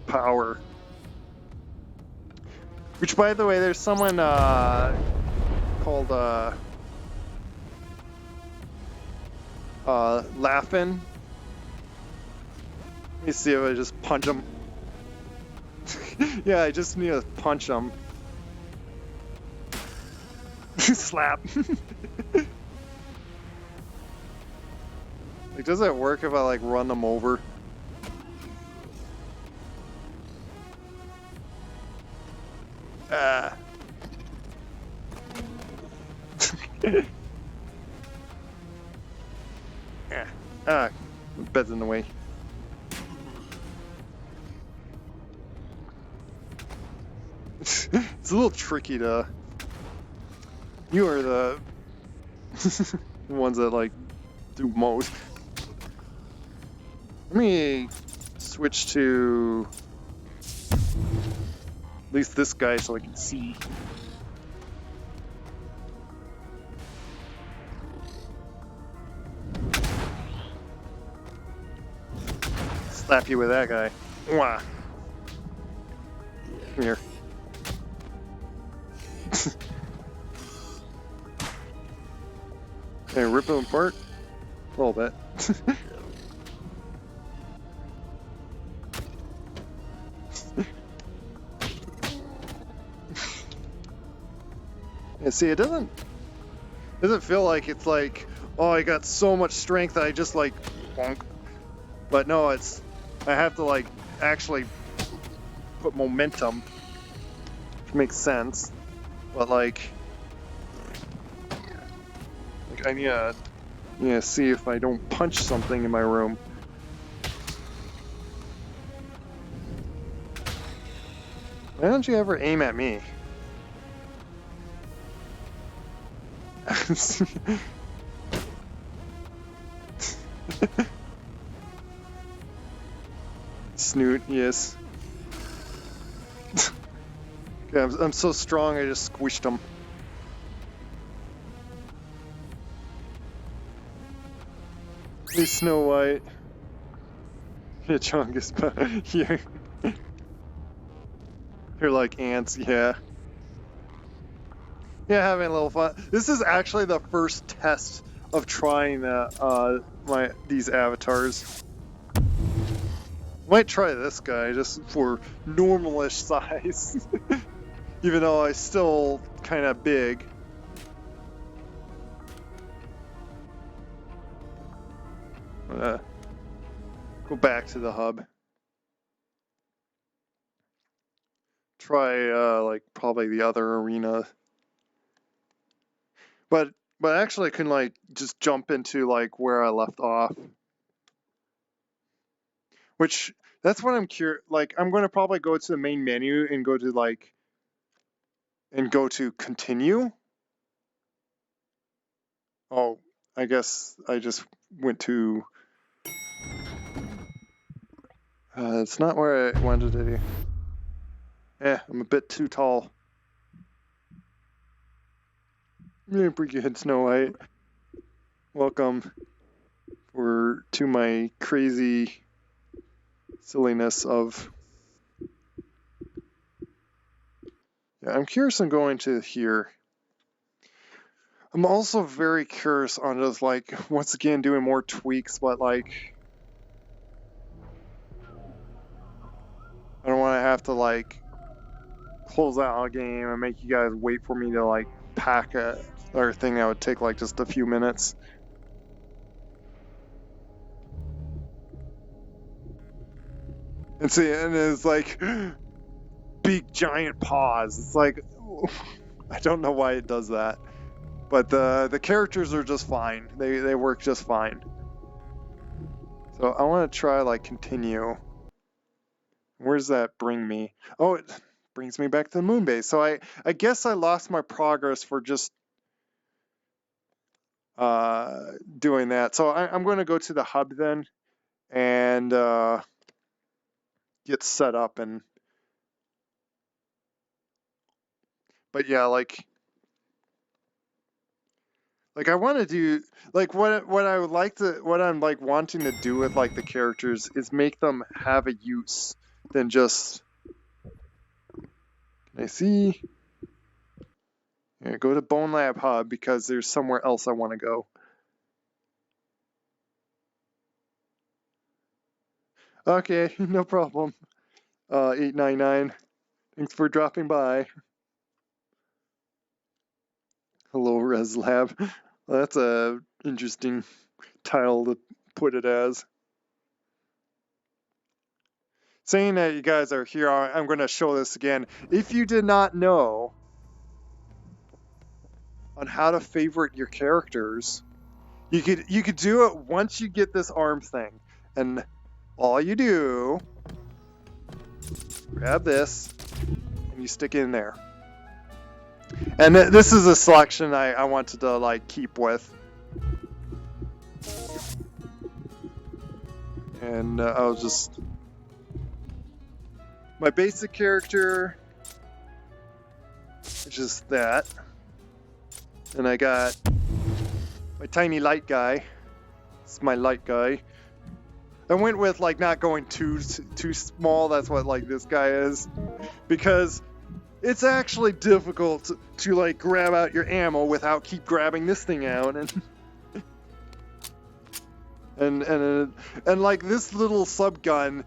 power. Which, by the way, there's someone called Laughing. Let me see if I just punch him. Yeah, I just need to punch him. Slap. Like, does it work if I like run them over? Ah. Yeah. Ah, bed's in the way. It's a little tricky to. You are the ones that like do most. Let me switch to at least this guy so I can see. Slap you with that guy. Wah. Come here. Can I rip him apart? A little bit. Yeah, see, it doesn't feel like it's like, oh, I got so much strength that I just like bonk. But no, it's I have to like actually put momentum, which makes sense. But like I need to see if I don't punch something in my room. Why don't you ever aim at me? Snoot, yes. Okay, I'm so strong I just squished him. Hey, Snow White. Yeah, Chonk is here. You're like ants, yeah. Yeah, having a little fun. This is actually the first test of trying these avatars. Might try this guy just for normalish size. Even though I still kind of big. Go back to the hub. Try like probably the other arena. But actually I can like just jump into like where I left off. Which that's what I'm curious. Like I'm going to probably go to the main menu and go to continue. Oh, I guess I just went to. It's not where I wanted to do. I'm a bit too tall. Yeah, pretty good, Snow White. Welcome to my crazy silliness of. Yeah, I'm curious on going to here. I'm also very curious on just like once again doing more tweaks, but like have to like close out a game and make you guys wait for me to like pack a or thing that would take like just a few minutes. And see, and it's like big giant paws. It's like I don't know why it does that, but the characters are just fine. They work just fine. So I want to try like continue. Where does that bring me? Oh, it brings me back to the moon base. So I guess I lost my progress for just doing that. So I'm going to go to the hub then and get set up and. But yeah, like I want to do like what I would like to what I'm like wanting to do with like the characters is make them have a use than just. Can I see? Yeah, go to Bonelab hub because there's somewhere else I want to go. Okay, no problem. 899. Thanks for dropping by. Hello, Rezlab. Well, that's a interesting title to put it as. Saying that you guys are here, I'm going to show this again. If you did not know on how to favorite your characters, you could do it once you get this arm thing, and all you do, grab this, and you stick it in there. And this is a selection I wanted to like keep with. And I'll just my basic character, which is that. And I got my tiny light guy. It's my light guy. I went with like not going too small. That's what like this guy is, because it's actually difficult to like grab out your ammo without keep grabbing this thing out and like this little sub gun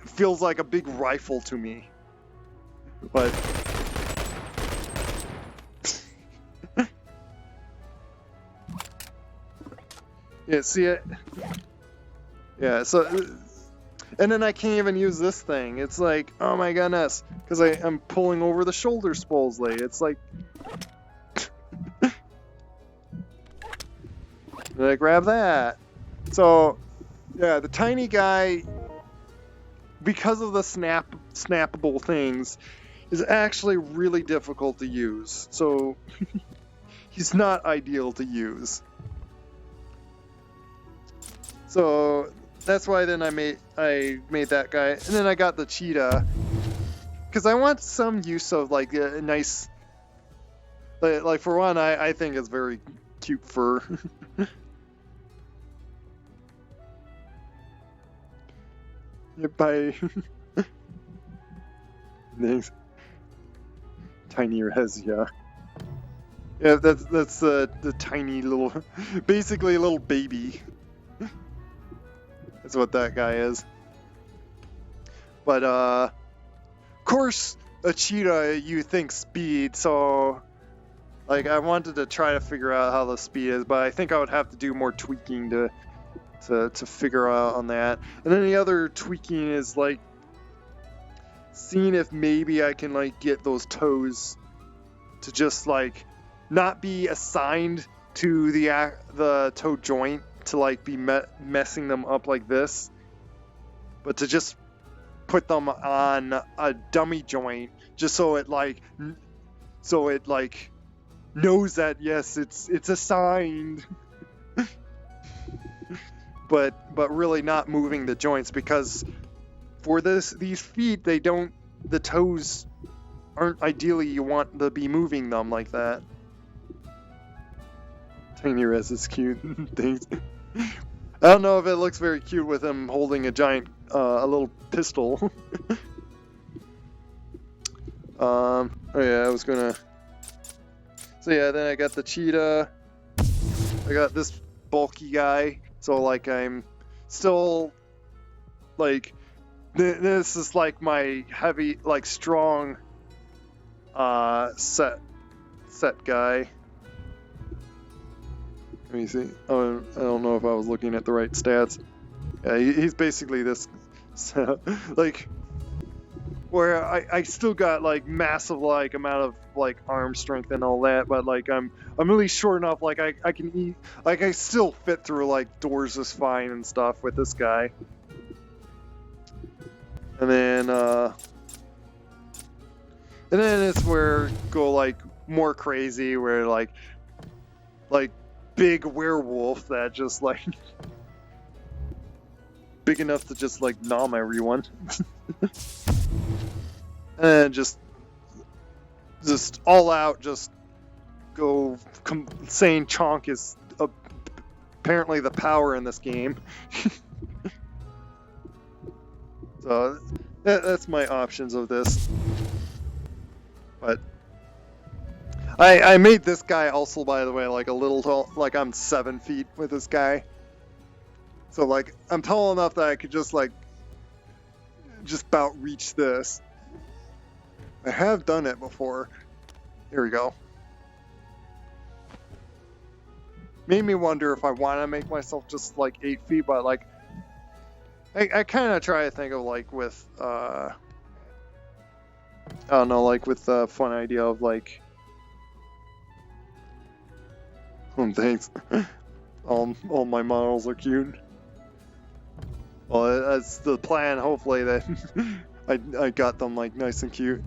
feels like a big rifle to me, but yeah, see it. Yeah, so, and then I can't even use this thing. It's like, oh my goodness, because I'm pulling over the shoulder supposedly. It's like, and I grab that. So, yeah, the tiny guy, because of the snappable things, is actually really difficult to use. So, he's not ideal to use. So that's why then I made that guy, and then I got the cheetah because I want some use of like a nice, like for one, I think it's very cute fur. By thanks, tiny Rezillo. Yeah, that's the tiny little, basically a little baby. That's what that guy is. But of course, a cheetah, you think speed, so like I wanted to try to figure out how the speed is, but I think I would have to do more tweaking to figure out on that. And then the other tweaking is like seeing if maybe I can like get those toes to just like not be assigned to the toe joint to like be messing them up like this, but to just put them on a dummy joint just so it like knows that yes, it's assigned. but really not moving the joints, because for these feet, the toes aren't ideally you want to be moving them like that. Tiny Rez is cute. Thanks. I don't know if it looks very cute with him holding a giant, a little pistol. Oh yeah, I was gonna. So yeah, then I got the cheetah. I got this bulky guy. So like I'm still like This is like my heavy, like strong, set guy. Let me see. Oh, I don't know if I was looking at the right stats. Yeah, he's basically this, so, like, where I still got like massive like amount of like arm strength and all that, but like I'm really short enough like I can eat, like I still fit through like doors just fine and stuff with this guy. And then it's where go like more crazy, where like big werewolf that just like big enough to just like nom everyone. And just all out just go saying Chonk is apparently the power in this game. So that's my options of this. But I made this guy also, by the way, like a little tall, like I'm 7 feet with this guy. So like I'm tall enough that I could just like just about reach this. I have done it before. Here we go. Made me wonder if I want to make myself just like 8 feet, but like I kind of try to think of like with I don't know, like with the fun idea of like thanks. all my models are cute. Well, that's the plan. Hopefully that I got them like nice and cute.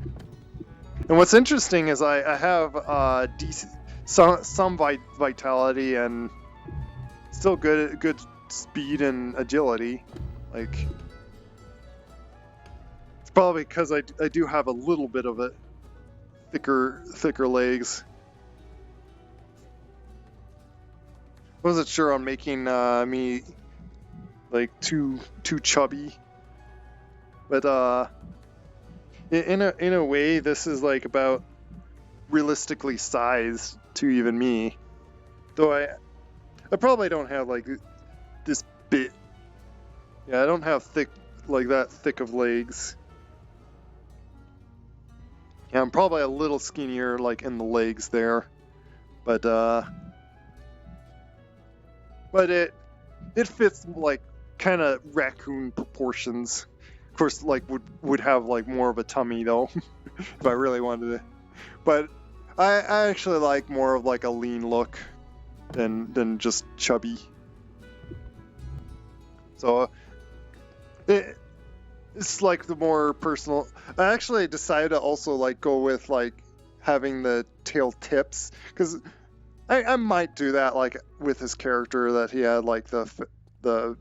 And what's interesting is I have decent some vitality and still good speed and agility. Like it's probably because I do have a little bit of it thicker legs. Wasn't sure on making me like too chubby, but in a way this is like about realistically sized to even me, though I probably don't have like this bit. Yeah, I don't have thick of legs. Yeah, I'm probably a little skinnier like in the legs there, but it fits like kind of raccoon proportions. Of course, like would have like more of a tummy though, if I really wanted to. But I actually like more of like a lean look than just chubby. So it's like the more personal. I actually decided to also like go with like having the tail tips, because I might do that like with his character, that he had like the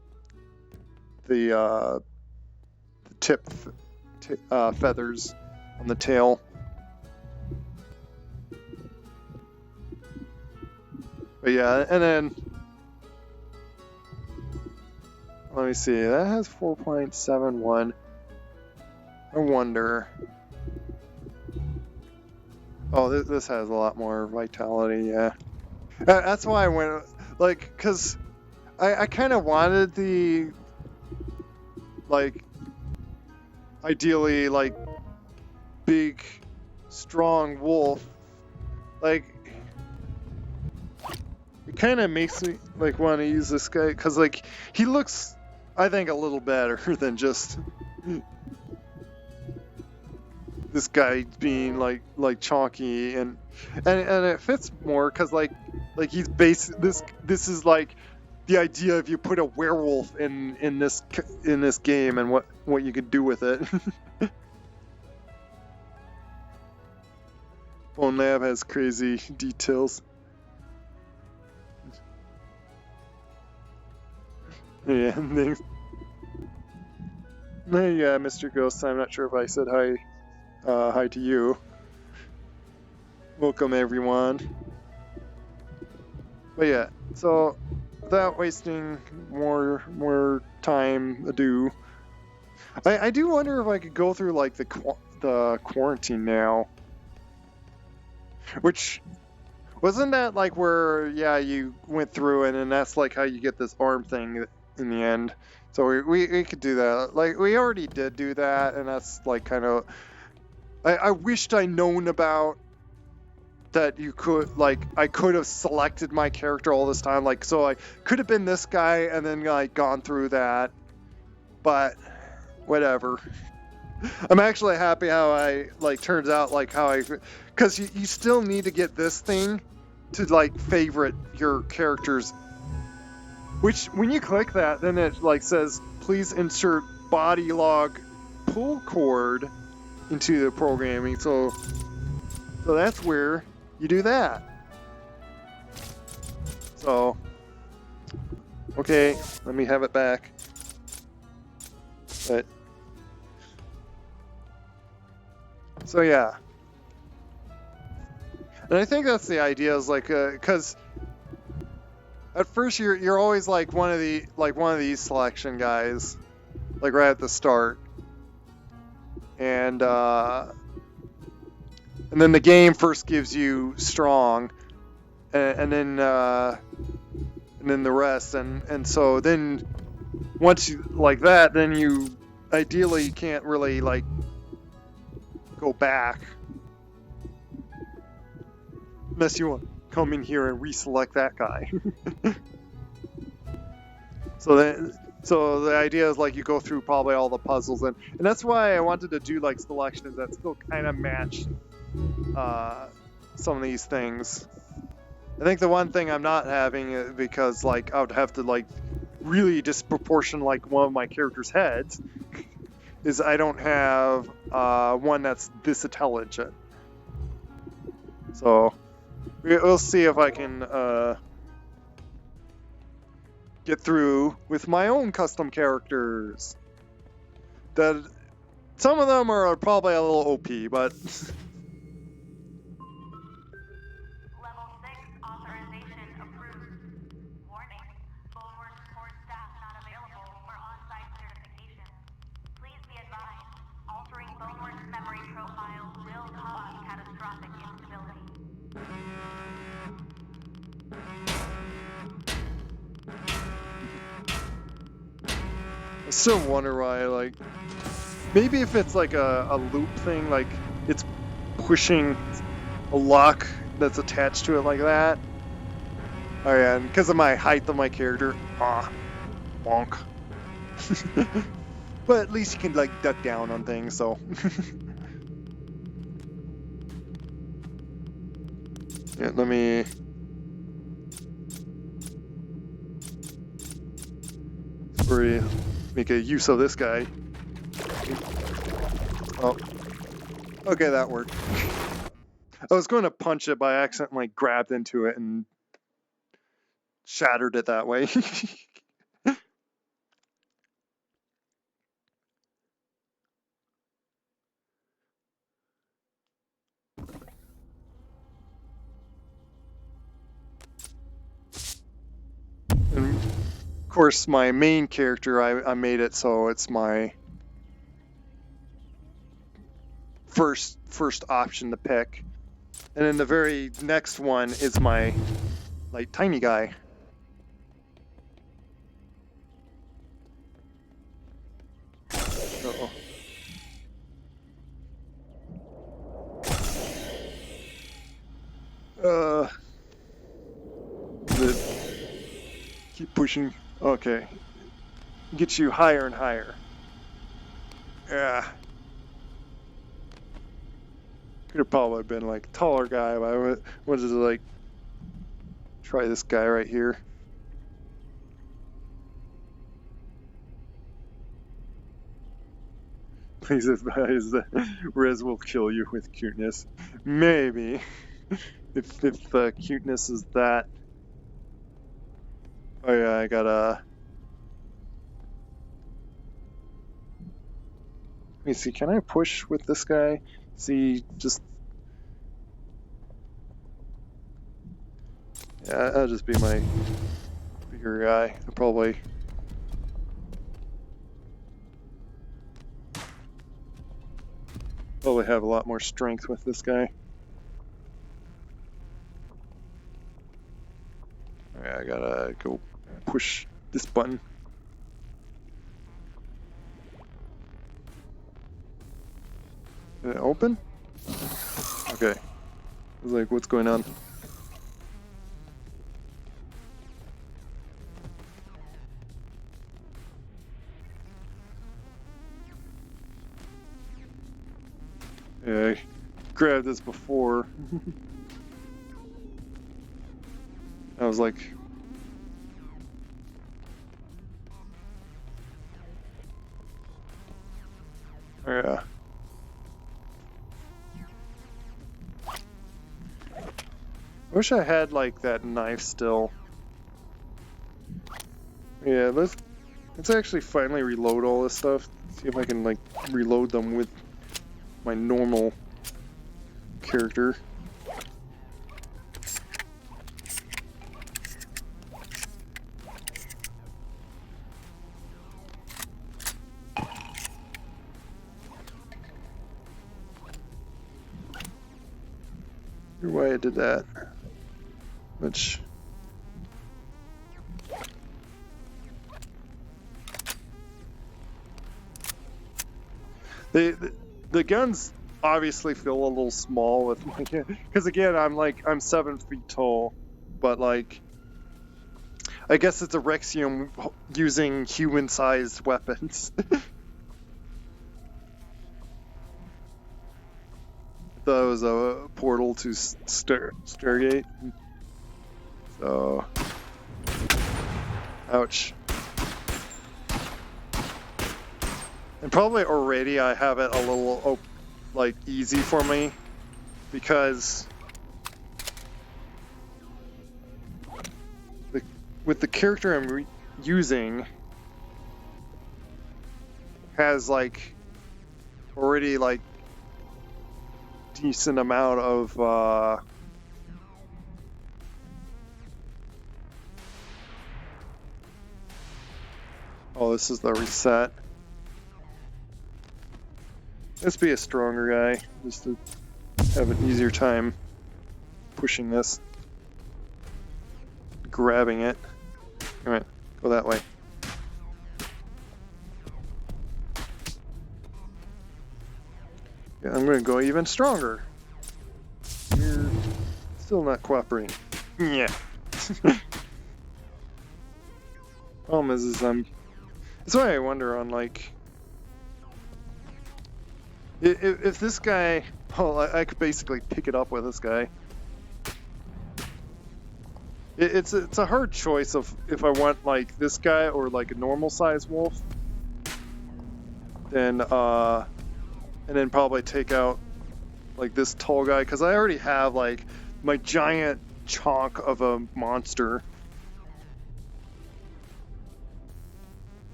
tip feathers on the tail. But yeah, and then let me see, that has 4.71. I wonder. Oh, this has a lot more vitality, yeah. That's why I went, like, because I kind of wanted the, like, ideally, like, big, strong wolf. Like, it kind of makes me, like, want to use this guy, because, like, he looks, I think, a little better than just this guy being, like chonky, and it fits more, because, like he's this is like the idea if you put a werewolf in this game and what you could do with it. Bonelab has crazy details. Yeah, thanks. Hey, Mr. Ghost, I'm not sure if I said hi to you. Welcome, everyone. But yeah, so without wasting more time ado, I do wonder if I could go through like the quarantine now. Which wasn't that like where you went through and that's like how you get this arm thing. in the end. So we could do that. Like, we already did do that, and that's like kind of. I wished I known about that. You could, like, I could have selected my character all this time, like, so I could have been this guy and then like gone through that, but whatever. I'm actually happy how I, like, turns out, like, how I, because you still need to get this thing to like favorite your characters, which when you click that, then it like says please insert body log pull cord into the programming. So that's where you do that. So okay, let me have it back. But so yeah, and I think that's the idea, is like, because at first you're always like one of these selection guys, like right at the start, and then the game first gives you strong, and then the rest, and so then once you like that, then you ideally can't really like go back unless you want to come in here and reselect that guy. So the idea is like you go through probably all the puzzles, and that's why I wanted to do like selections that still kind of match some of these things. I think the one thing I'm not having, because like I would have to like really disproportion like one of my characters' heads, is I don't have one that's this intelligent. So we'll see if I can get through with my own custom characters. That some of them are probably a little OP, but Level 6 authorization approved. Warning, Bonework support staff not available for on-site certification. Please be advised, altering Bonework's memory profile will cause catastrophic instability. I still wonder why, like, maybe if it's like a loop thing, like it's pushing a lock that's attached to it like that. Oh yeah, and because of my height of my character, bonk. But at least you can like duck down on things, so. Yeah, let me. Make a use of this guy. Oh, okay, that worked. I was going to punch it, but I accidentally grabbed into it and shattered it that way. And of course, my main character, I made it so it's my first option to pick, and then the very next one is my like tiny guy. Uh-oh. Keep pushing. Okay. Get you higher and higher. Yeah. Could have probably been like a taller guy, but I wanted to like try this guy right here. Please advise that Rez will kill you with cuteness. Maybe. if cuteness is that. Oh yeah, I gotta. Let me see, can I push with this guy? See, just. Yeah, I'll just be my bigger guy. I'll probably. Probably have a lot more strength with this guy. Yeah, I gotta go push this button. Did it open? Okay. I was like, what's going on? Yeah, I grabbed this before. I was like, yeah. I wish I had like that knife still. Yeah, let's actually finally reload all this stuff. See if I can like reload them with my normal character. Why I did that. Which the guns obviously feel a little small with my, because again I'm 7 feet tall, but like I guess it's a Rexium using human-sized weapons. That was a portal to Stargate. So, ouch. And probably already I have it a little like easy for me because with the character I'm using has like already like decent amount of oh, this is the reset. Let's be a stronger guy just to have an easier time pushing this, grabbing it. Alright, go that way. Yeah, I'm gonna go even stronger. You're still not cooperating. Yeah. Problem is that's why I wonder on like if this guy, well, I could basically pick it up with this guy. It's a hard choice of if I want like this guy or like a normal size wolf. Then and then probably take out like this tall guy because I already have like my giant chonk of a monster.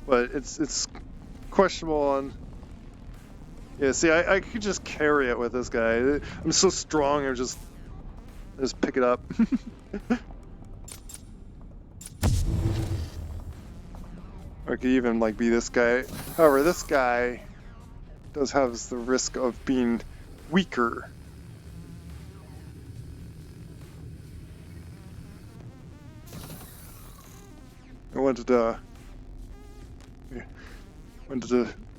But it's questionable on. Yeah, see, I could just carry it with this guy. I'm so strong. I just pick it up. Or I could even like be this guy. However, this guy does have the risk of being weaker. I wanted to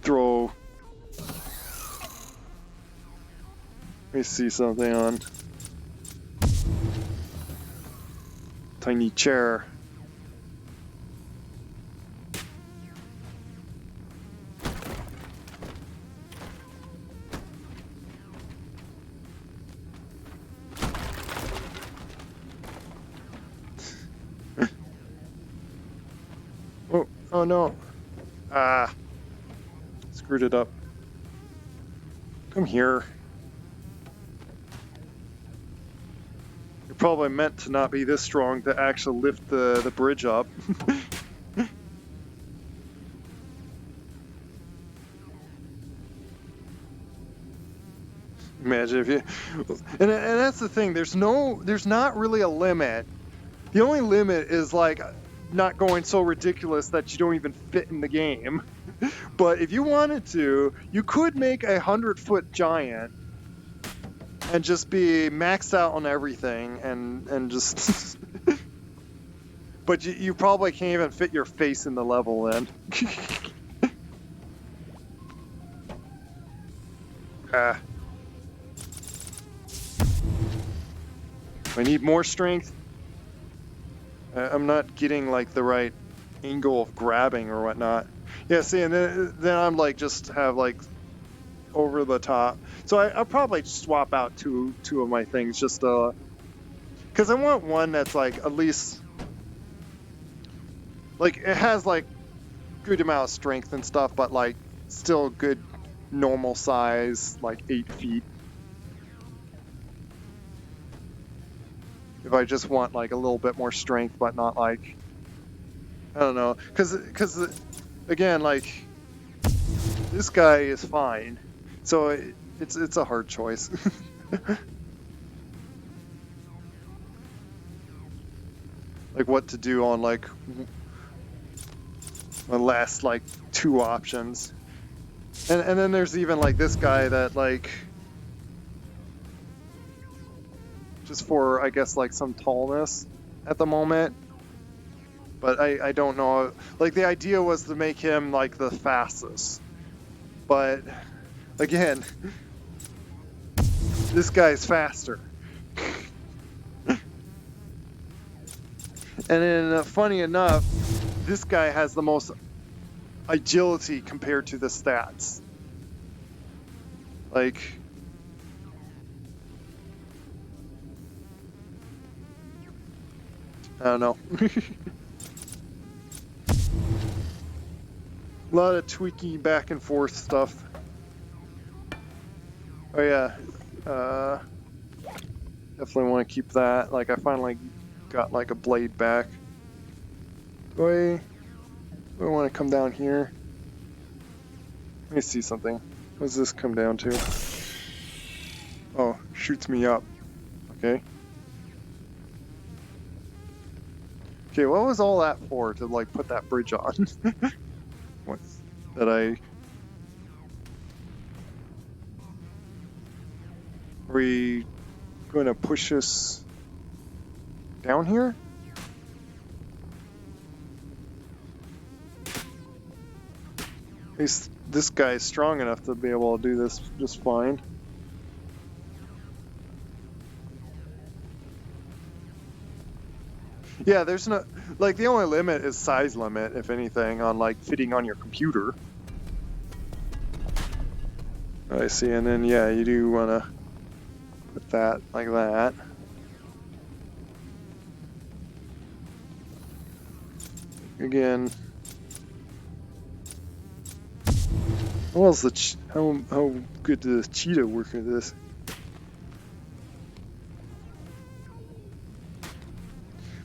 throw. Let me see something on tiny chair. Oh no. Ah. Screwed it up. Come here. You're probably meant to not be this strong to actually lift the bridge up. Imagine if you... And that's the thing, there's not really a limit. The only limit is like not going so ridiculous that you don't even fit in the game. But if you wanted to, you could make a 100-foot giant and just be maxed out on everything and just... But you probably can't even fit your face in the level then. Ah. I need more strength. I'm not getting like the right angle of grabbing or whatnot. Yeah, see, and then I'm like just have like over the top. So I'll probably swap out two of my things just because I want one that's like at least like it has like good amount of strength and stuff, but like still good normal size, like 8 feet. If I just want like a little bit more strength, but not like I don't know, because again, like this guy is fine, so it's a hard choice. Like what to do on like my last like two options, and then there's even like this guy that like just for I guess like some tallness at the moment. But I don't know. Like the idea was to make him like the fastest. But again, this guy's faster. And then funny enough, this guy has the most agility compared to the stats. Like I don't know. A lot of tweaky back and forth stuff. Oh yeah, definitely want to keep that. Like I finally got like a blade back. Do I want to come down here? Let me see something. What does this come down to? Oh, shoots me up. Okay. Okay, what was all that for? To like put that bridge on? What? That I... Are we going to push this down here? At least this guy is strong enough to be able to do this just fine. Yeah, there's no... Like, the only limit is size limit, if anything, on, like, fitting on your computer. I see, and then, yeah, you do want to put that like that. Again... How else the how good does cheetah work with this?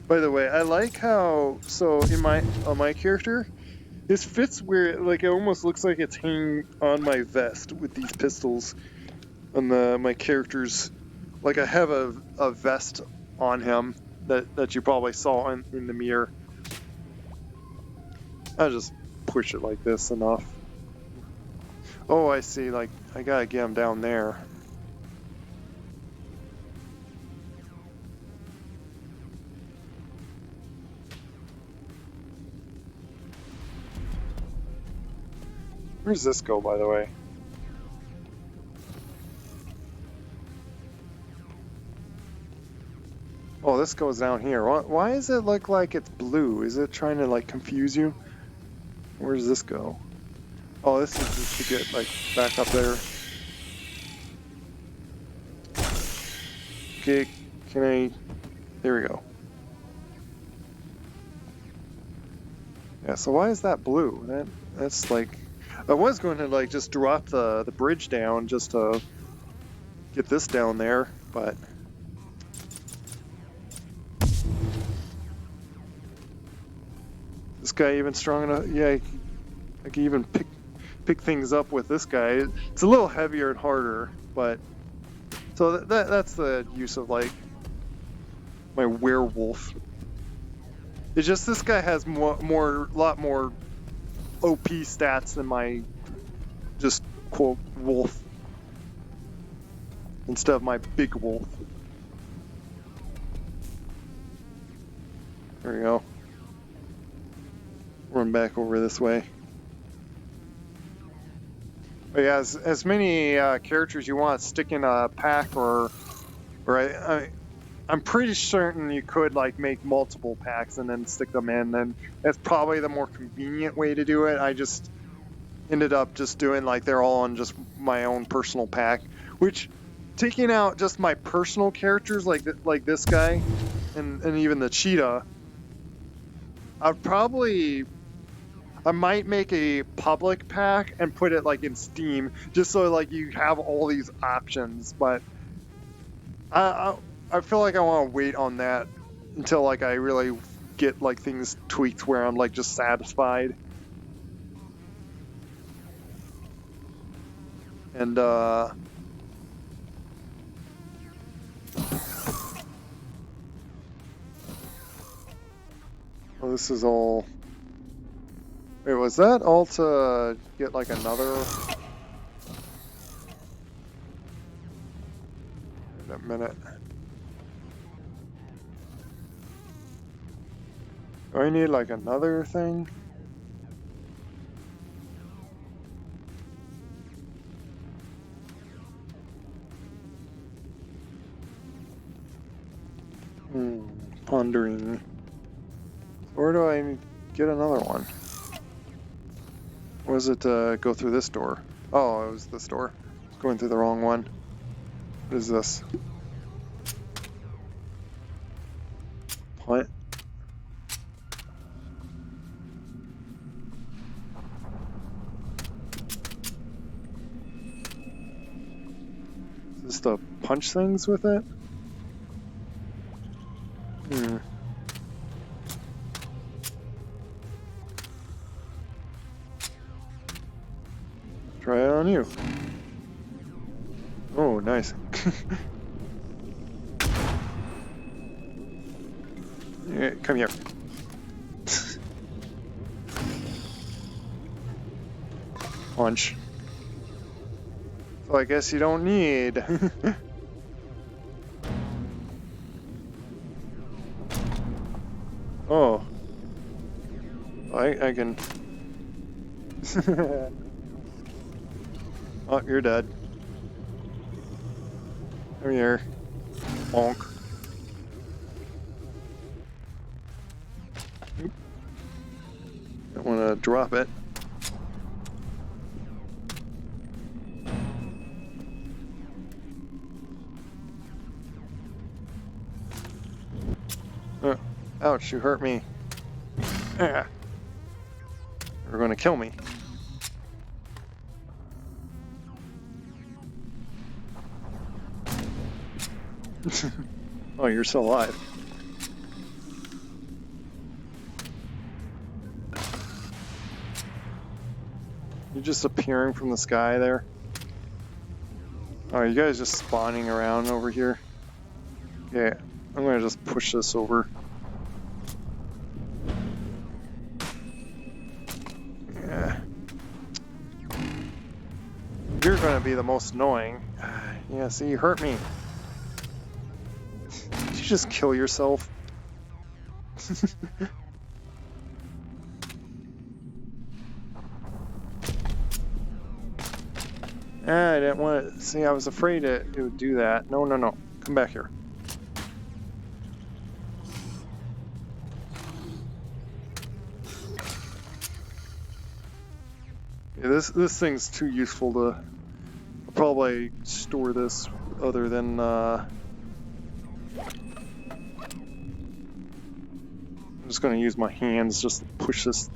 By the way, I like how so in my character, this fits where like it almost looks like it's hanging on my vest with these pistols on my character's. Like I have a vest on him that you probably saw in the mirror. I'll just push it like this enough. Oh, I see. Like I gotta get him down there. Where does this go, by the way? Oh, this goes down here. Why does it look like it's blue? Is it trying to like confuse you? Where does this go? Oh, this is just to get like back up there. Okay, can I... There we go. Yeah, so why is that blue? That's like... I was going to like just drop the bridge down just to get this down there, but... This guy even strong enough? Yeah, I can even pick things up with this guy. It's a little heavier and harder, but... So that's the use of like my werewolf. It's just this guy has lot more OP stats than my just quote wolf instead of my big wolf. There we go. Run back over this way. But yeah, as many characters you want stick in a pack, or I'm pretty certain you could like make multiple packs and then stick them in, and that's probably the more convenient way to do it. I just ended up just doing like they're all on just my own personal pack, which taking out just my personal characters like this guy and even the cheetah, I might make a public pack and put it like in Steam just so like you have all these options. But I feel like I want to wait on that until like I really get like things tweaked where I'm like just satisfied. And well, this is all. Wait, was that all to get like another? In a minute. Do I need like another thing? Pondering. Where do I get another one? Or was it to go through this door? Oh, it was this door. Going through the wrong one. What is this? What? Is this to punch things with it? Try it on you. Oh, nice. Yeah, come here. Punch. So I guess you don't need. Oh. I can. Oh, you're dead. Come here. Bonk. Don't want to drop it. Ouch, you hurt me. Ah. You're going to kill me. Oh, you're still alive. You're just appearing from the sky there. Oh, you guys just spawning around over here? Yeah, I'm gonna just push this over. Yeah. You're gonna be the most annoying. Yeah, see, you hurt me. Did you just kill yourself? I didn't want to. See, I was afraid it would do that. No, no, no. Come back here. Yeah, this thing's too useful to. I'll probably store this other than. I'm just going to use my hands just to push this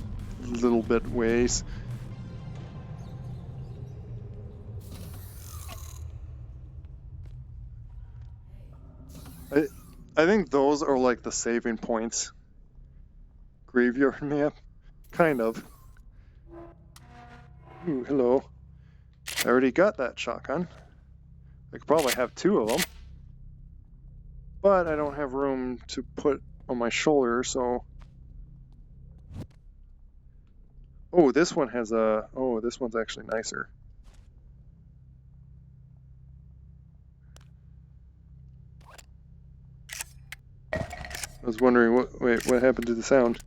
little bit ways. I think those are like the saving points. Graveyard map? Kind of. Ooh, hello. I already got that shotgun. I could probably have 2 of them. But I don't have room to put on my shoulder, so... Oh, this one has a... Oh, this one's actually nicer. I was wondering, what happened to the sound?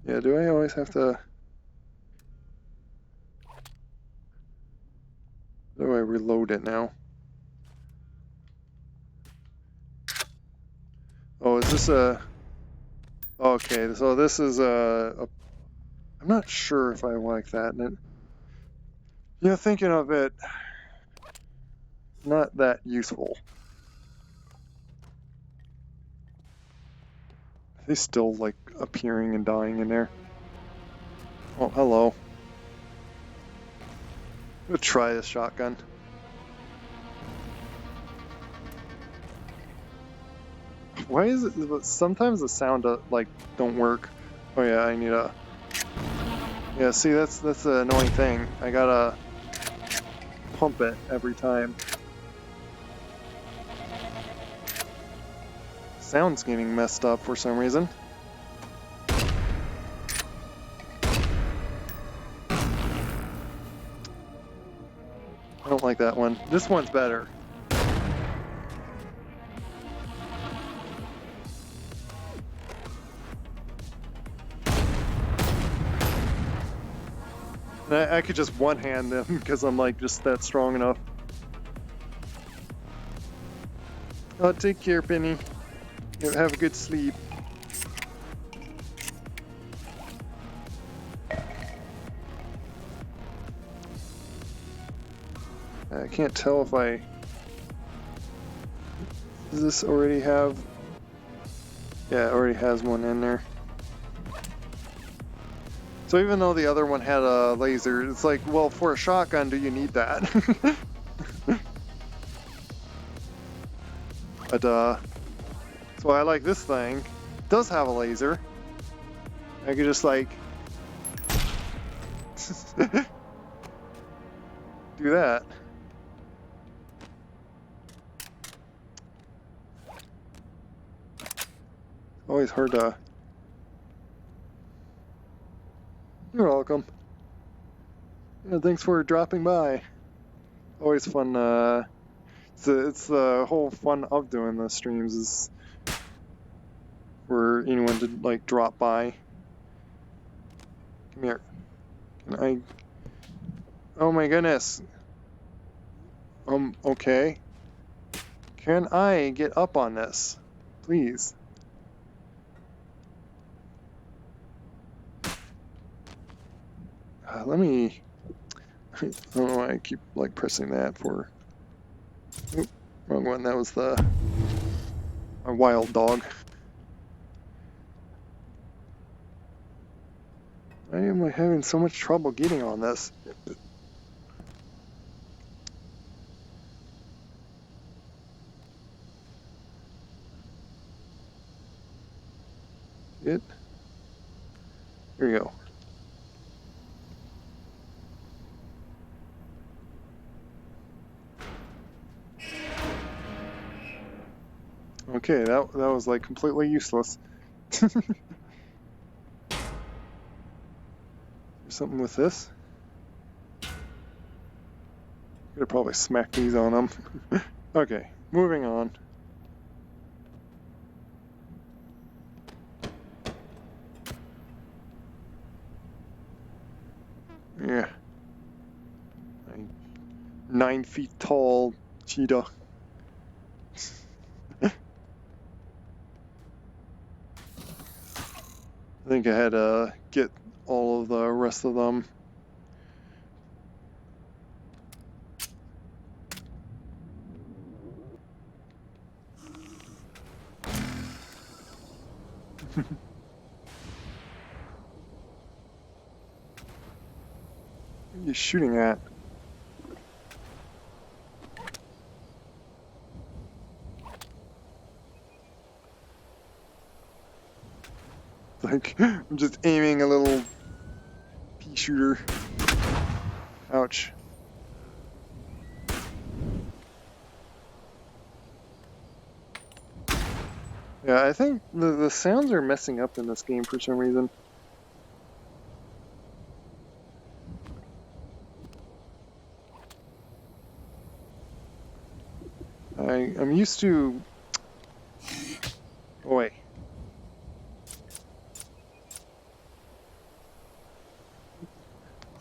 Yeah, do I always have to... reload it now. Oh, is this a... Okay, so this is I'm not sure if I like that. And yeah, thinking of it, not that useful. Are they still, like, appearing and dying in there? Oh, hello. Let's try this shotgun. Why is it... Sometimes the sound, like, don't work. Oh yeah, I need a... Yeah, see, that's the annoying thing. I gotta pump it every time. Sound's getting messed up for some reason. I don't like that one. This one's better. And I could just one-hand them because I'm like just that strong enough. Oh, take care, Penny. Have a good sleep. I can't tell if I... Does this already have... Yeah, it already has one in there. So even though the other one had a laser, it's like, well, for a shotgun, do you need that? But, so I like this thing. It does have a laser. I could just, like... do that. Always hard to... You're welcome. Yeah, thanks for dropping by. Always fun, it's the whole fun of doing the streams is for anyone to, like, drop by. Come here. Can I... Oh my goodness. Okay. Can I get up on this? Please. Let me... I don't know why I keep, like, pressing that for... Oop, wrong one. That was a wild dog. Why am I having so much trouble getting on this? Here we go. Okay, that was like completely useless. There's something with this. Could have probably smacked these on them. Okay, moving on. Yeah. 9 feet tall cheetah. I think I had to get all of the rest of them. What are you shooting at? Like, I'm just aiming a little pea shooter. Ouch. Yeah, I think the sounds are messing up in this game for some reason. I'm used to... Oh, wait.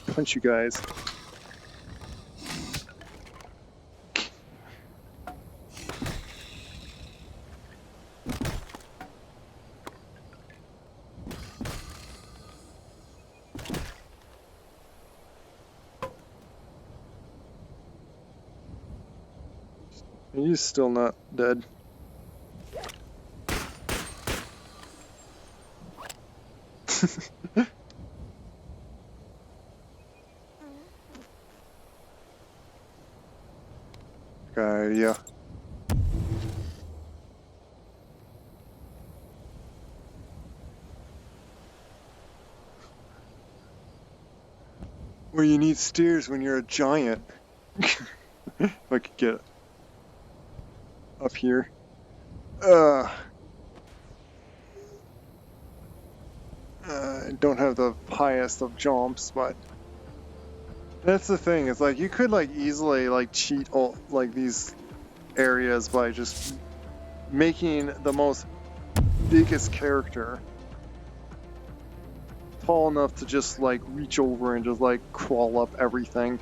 Punch you guys. He's still not dead. Good idea. Well, you need stairs when you're a giant. If I could get up here. I don't have the highest of jumps, but that's the thing. It's like you could like easily like cheat all like these areas by just making the most biggest character tall enough to just like reach over and just like crawl up everything.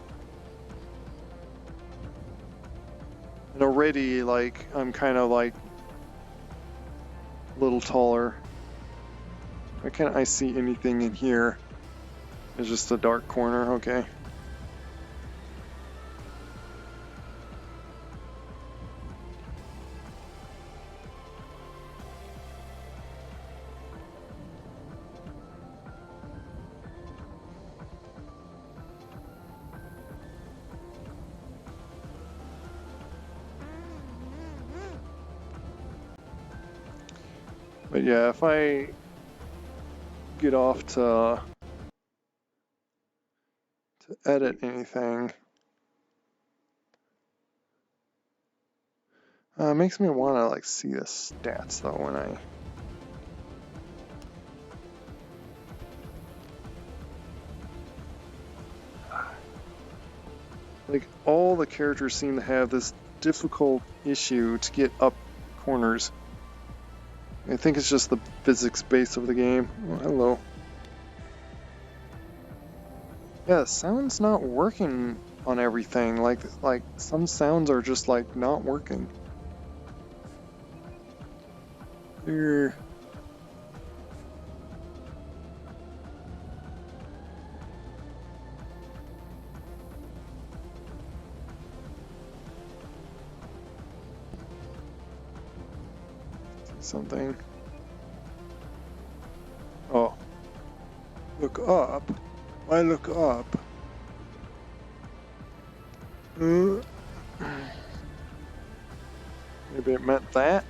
And already like I'm kind of like a little taller. Why can't I see anything in here? It's just a dark corner, okay. But yeah, if I get off to edit anything, it makes me want to like see the stats though when I like all the characters seem to have this difficult issue to get up corners. I think it's just the physics base of the game. Oh, hello. Yeah, the sound's not working on everything. Like some sounds are just like not working. Here. Something. Oh. Look up. Why look up? Maybe it meant that?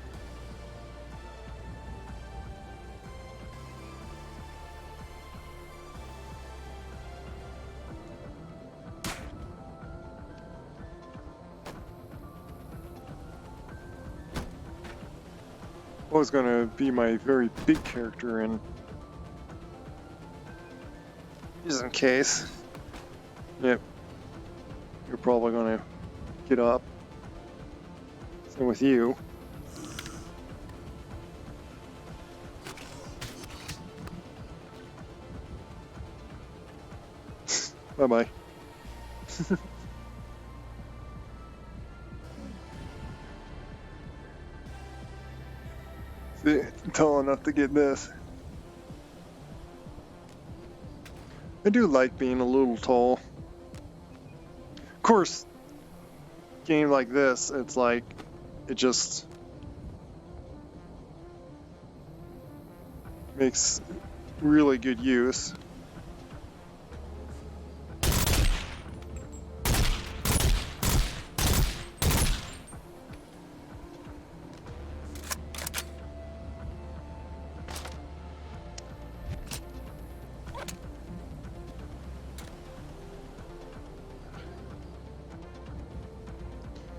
Was gonna be my very big character, and just in case. Yep. You're probably gonna get up. Same with you. Bye bye. Tall enough to get this. I do like being a little tall. Of course, game like this, it's like it just makes really good use.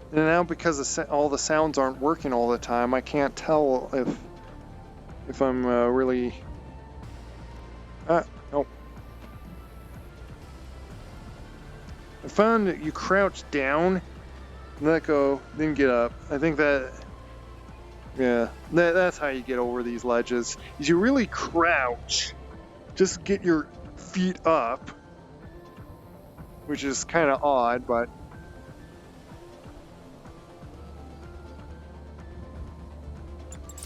And now because all the sounds aren't working all the time, I can't tell if I'm really... no. I found that you crouch down, let go, then get up. I think that... Yeah, that's how you get over these ledges. Is you really crouch, just get your feet up, which is kind of odd, but...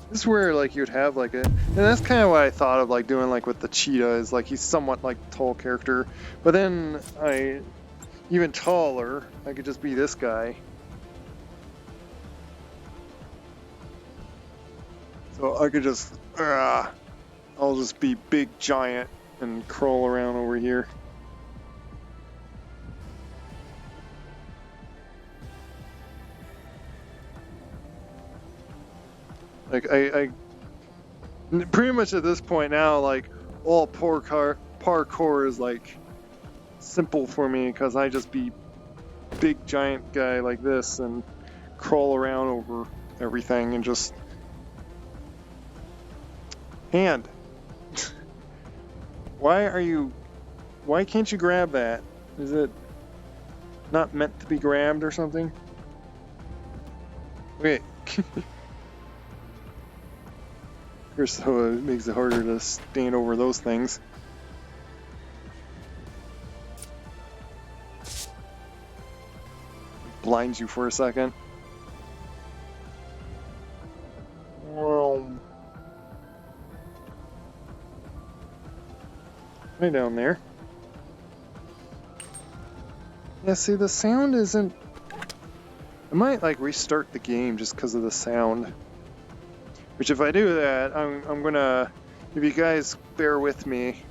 This is where like you'd have like and that's kind of what I thought of like doing like with the cheetah is like he's somewhat like tall character, but then even taller, I could just be this guy. So I could just, I'll just be big giant and crawl around over here. Like I pretty much at this point now, like all parkour is like simple for me because I just be big giant guy like this and crawl around over everything and just hand. Why can't you grab that? Is it not meant to be grabbed or something? Wait. So it makes it harder to stand over those things. Blinds you for a second. Right down there. Yeah, see, the sound isn't... I might, like, restart the game just because of the sound. Which, if I do that, I'm gonna... If you guys bear with me...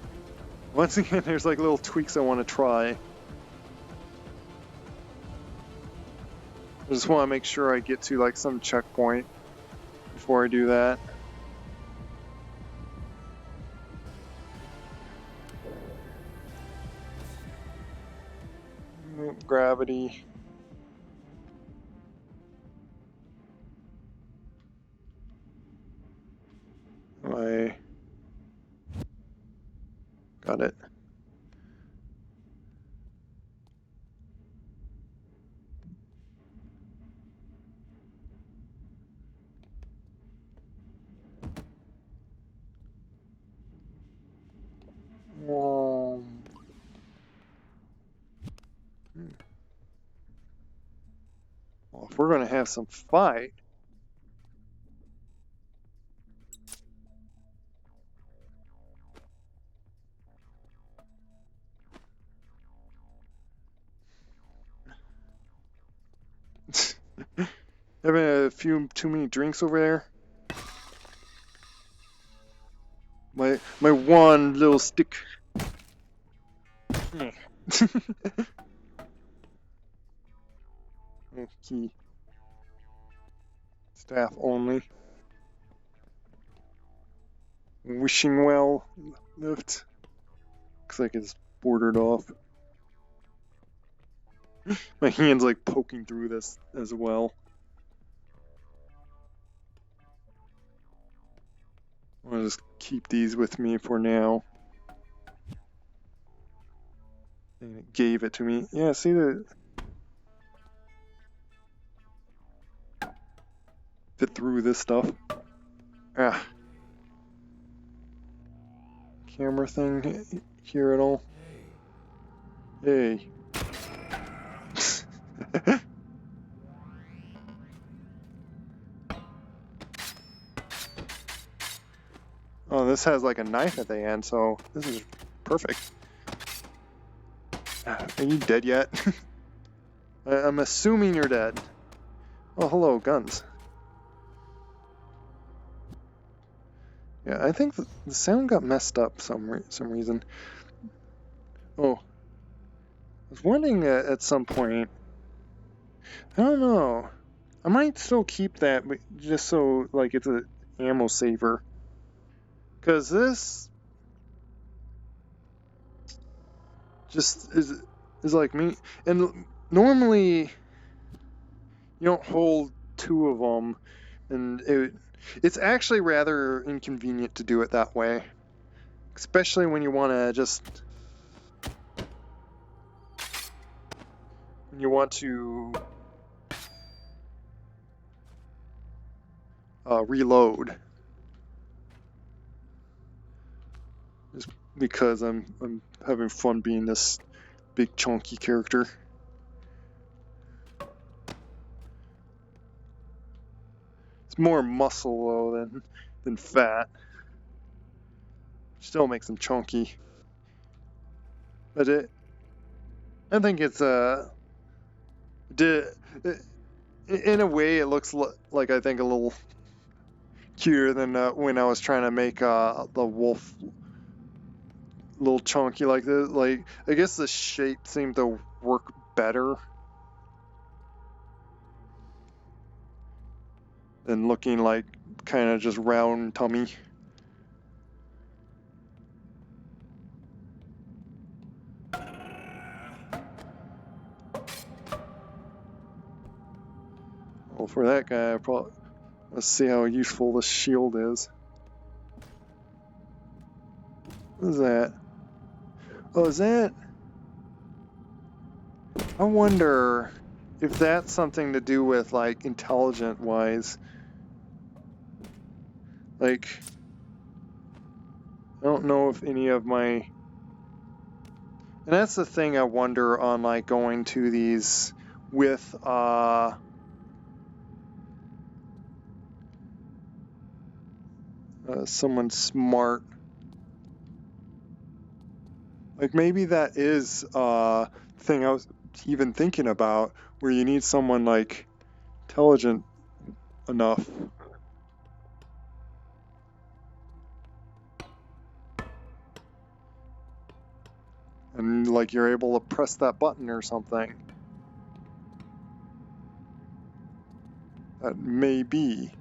Once again, there's, like, little tweaks I want to try. I just want to make sure I get to, like, some checkpoint before I do that. Gravity. I got it. Well, if we're gonna have some fight, having a few too many drinks over there. My one little stick. Key. Staff only. Wishing well left. Looks like it's bordered off. My hand's like poking through this as well. I'll just keep these with me for now. And it gave it to me. Yeah, see the... Fit through this stuff. Ah. Camera thing here at all? Hey. Oh, this has like a knife at the end, so this is perfect. Are you dead yet? I'm assuming you're dead. Oh, hello, guns. Yeah, I think the sound got messed up some reason. Oh. I was wondering at some point. I don't know. I might still keep that, but just so like it's a ammo saver. Cause this just is like me. And normally you don't hold two of them, and it's actually rather inconvenient to do it that way, especially when you want to reload. Just because I'm having fun being this big chunky character. It's more muscle though than fat. Still makes him chunky. But I think it's in a way it looks like I think a little cuter than when I was trying to make the wolf little chunky like this. Like, I guess the shape seemed to work better than looking like kind of just round tummy. Well, for that guy, let's see how useful this shield is. What is that? Oh, is that? I wonder if that's something to do with, like, intelligent-wise. Like, I don't know if any of my... And that's the thing I wonder on, like, going to these with, someone smart. Like, maybe that is a thing I was even thinking about, where you need someone, like, intelligent enough. And, like, you're able to press that button or something. That may be.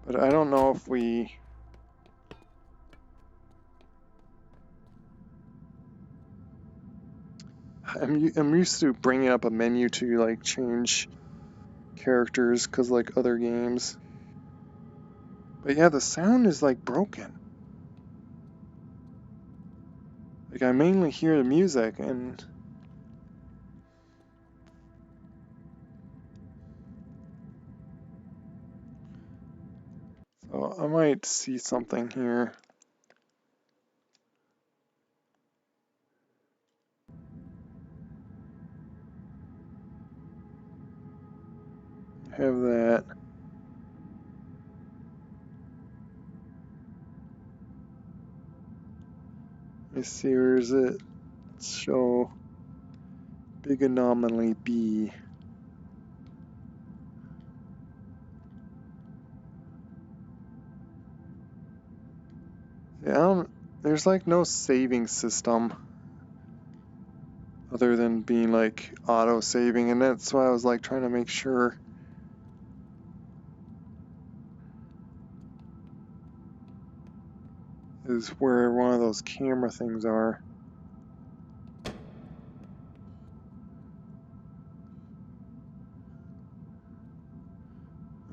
But I don't know if we... I'm used to bringing up a menu to, like, change characters, because, like, other games. But yeah, the sound is, like, broken. Like, I mainly hear the music, and... So I might see something here. Have that. Let's see, where is it? Let's show big anomaly B. Yeah, there's like no saving system other than being like auto saving, and that's why I was like trying to make sure. Is where one of those camera things are.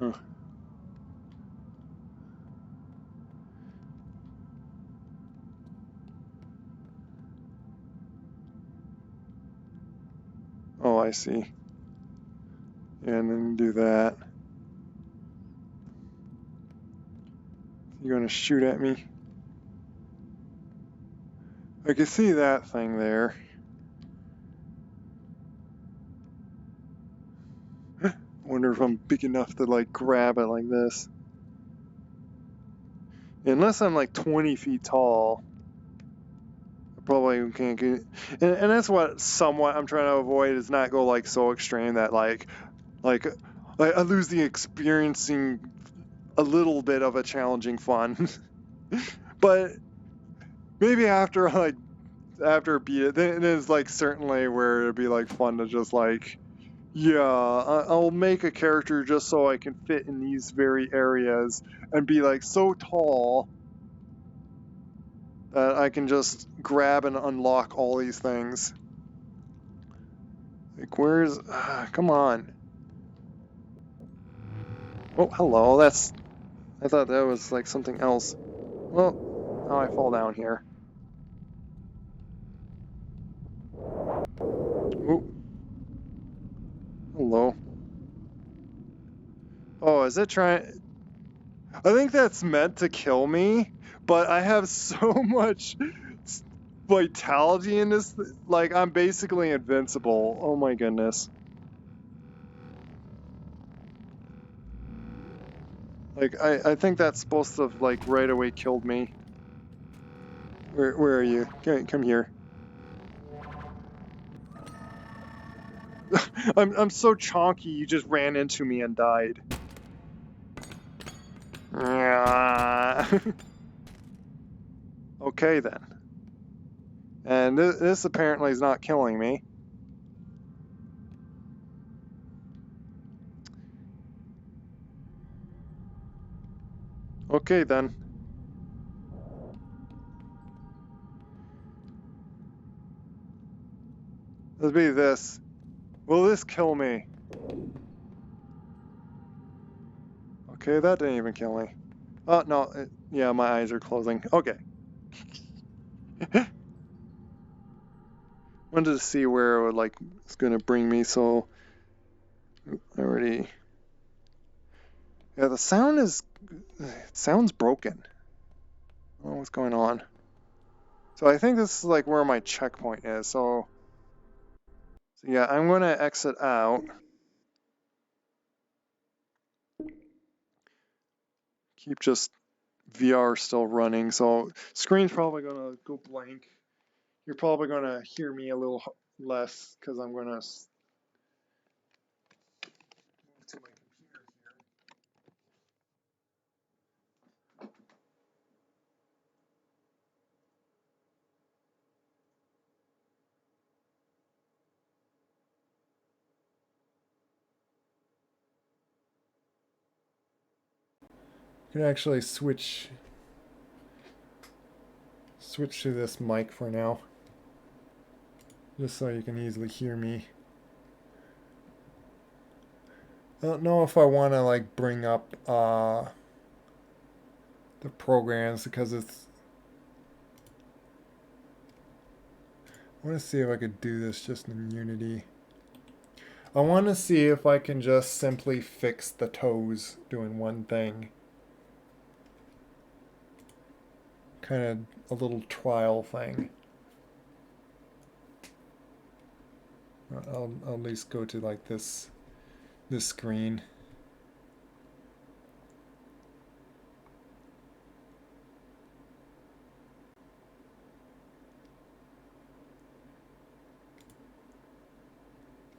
Oh. Oh, I see. And then do that. You're gonna shoot at me? I can see that thing there. Wonder if I'm big enough to like grab it like this. Unless I'm like 20 feet tall, I probably can't get. And that's what somewhat I'm trying to avoid, is not go like so extreme that like I lose the experiencing a little bit of a challenging fun. But maybe after beat it, then it's like certainly where it'd be like fun to just like, yeah, I'll make a character just so I can fit in these very areas and be like so tall that I can just grab and unlock all these things. Like, where's... come on. Oh, hello, that's... I thought that was like something else. Well, now I fall down here. Oh. Hello. Oh, is it trying... I think that's meant to kill me, but I have so much vitality in this, like, I'm basically invincible. Oh my goodness. Like, I think that's supposed to have, like, right away killed me. Where are you? Come here. I'm so chonky. You just ran into me and died. Okay then. And this apparently is not killing me. Okay then. Let's be this. Will this kill me? Okay, that didn't even kill me. Oh, no. Yeah, my eyes are closing. Okay. Wanted to see where it would, like, it's gonna bring me, so I already... Yeah, the sound is... It sounds broken. I don't know what's going on. So I think this is, like, where my checkpoint is, so yeah, I'm gonna exit out. Keep just VR still running, so screen's probably gonna go blank. You're probably gonna hear me a little less, because I'm gonna move to my computer here. You can actually switch to this mic for now, just so you can easily hear me. I don't know if I want to like bring up the programs because it's... I want to see if I could do this just in Unity. I want to see if I can just simply fix the toes doing one thing. Kind of a little trial thing. I'll at least go to like this screen.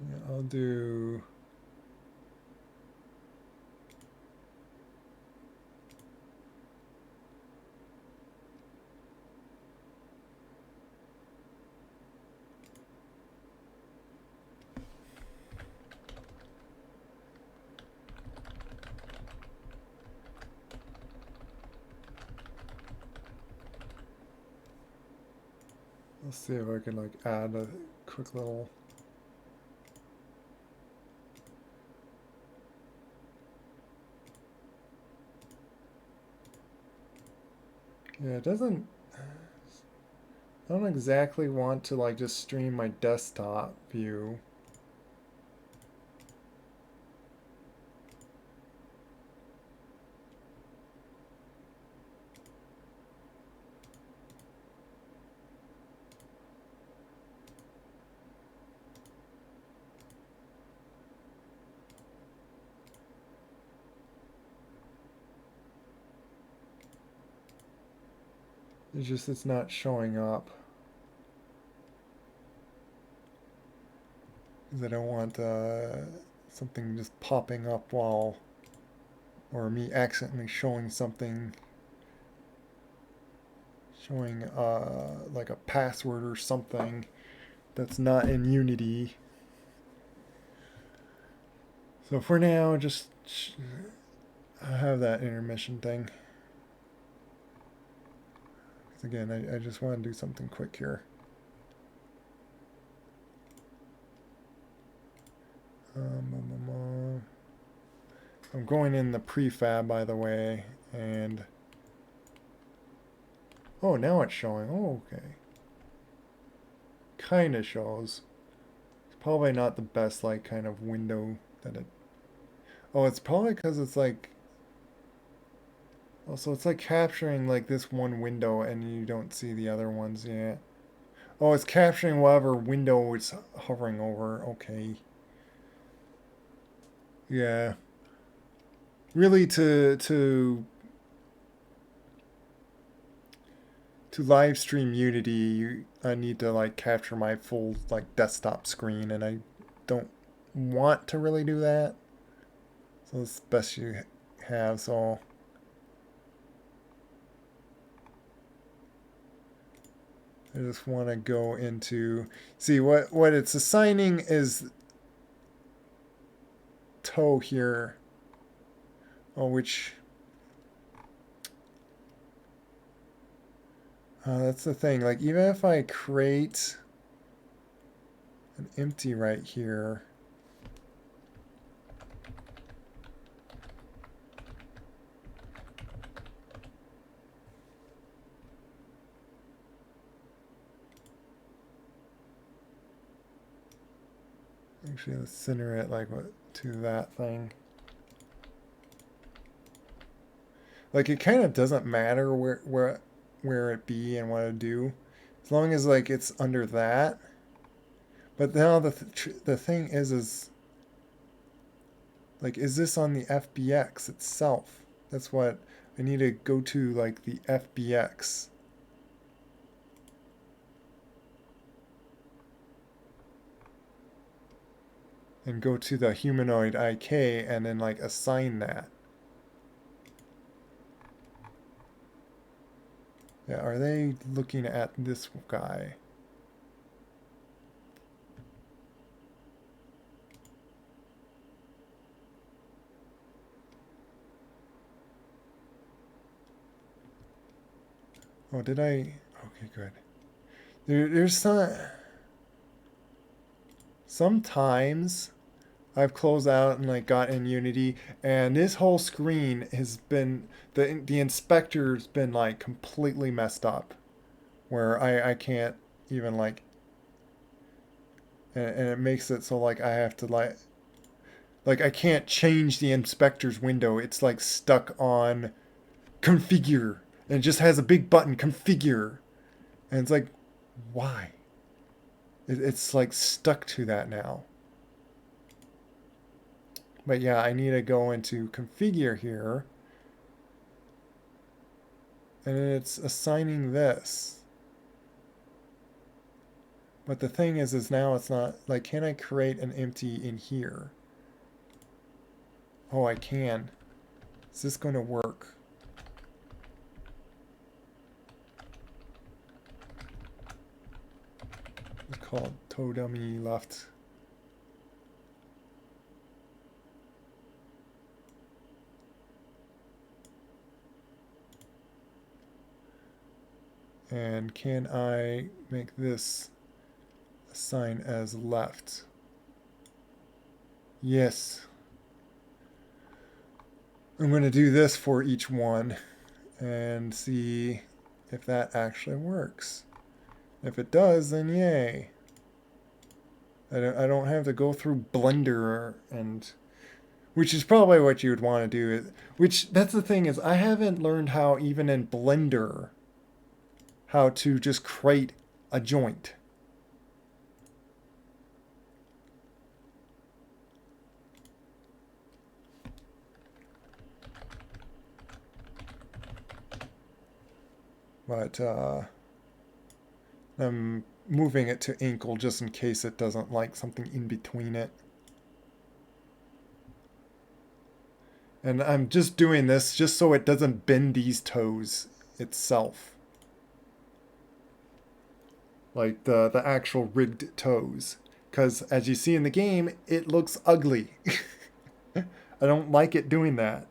Yeah, I'll do... Let's see if I can like add a quick little... Yeah, it doesn't... I don't exactly want to like just stream my desktop view. It's just it's not showing up. Because I don't want something just popping up while... Or me accidentally showing something... Showing like a password or something that's not in Unity. So for now, just have that intermission thing. Because again, I just want to do something quick here. I'm going in the prefab, by the way, and... Oh, now it's showing. Oh, okay. Kind of shows. It's probably not the best, like, kind of window that it... Oh, it's probably because it's, like... Also, it's, like, capturing, like, this one window, and you don't see the other ones yet. Oh, it's capturing whatever window it's hovering over. Okay. Yeah. Really, to live stream Unity, I need to like capture my full like desktop screen, and I don't want to really do that. So it's the best you have. So I just want to go into, see what it's assigning is toe here. Oh, which, that's the thing. Like, even if I create an empty right here, actually let's center it like what to that thing. Like, it kind of doesn't matter where it be and what it do, as long as like it's under that. But now the thing is like, is this on the FBX itself? That's what I need to go to, like the FBX. And go to the humanoid IK and then like assign that. Yeah, are they looking at this guy? Oh, did I? Okay, good. There's sometimes I've closed out and like got in Unity, and this whole screen has been the inspector's been like completely messed up, where I can't even and it makes it so like I have to like I can't change the inspector's window. It's like stuck on configure, and it just has a big button configure, and it's like, why? It's like stuck to that now. But yeah, I need to go into configure here. And it's assigning this. But the thing is now it's not, like, can I create an empty in here? Oh, I can. Is this going to work? It's called toe dummy left. And can I make this assign as left? Yes. I'm going to do this for each one and see if that actually works. If it does, then yay. I don't have to go through Blender, and which is probably what you would want to do. Which, that's the thing, is I haven't learned how, even in Blender, how to just create a joint. But I'm moving it to ankle just in case it doesn't like something in between it. And I'm just doing this just so it doesn't bend these toes itself. Like the actual rigged toes. Because as you see in the game, it looks ugly. I don't like it doing that.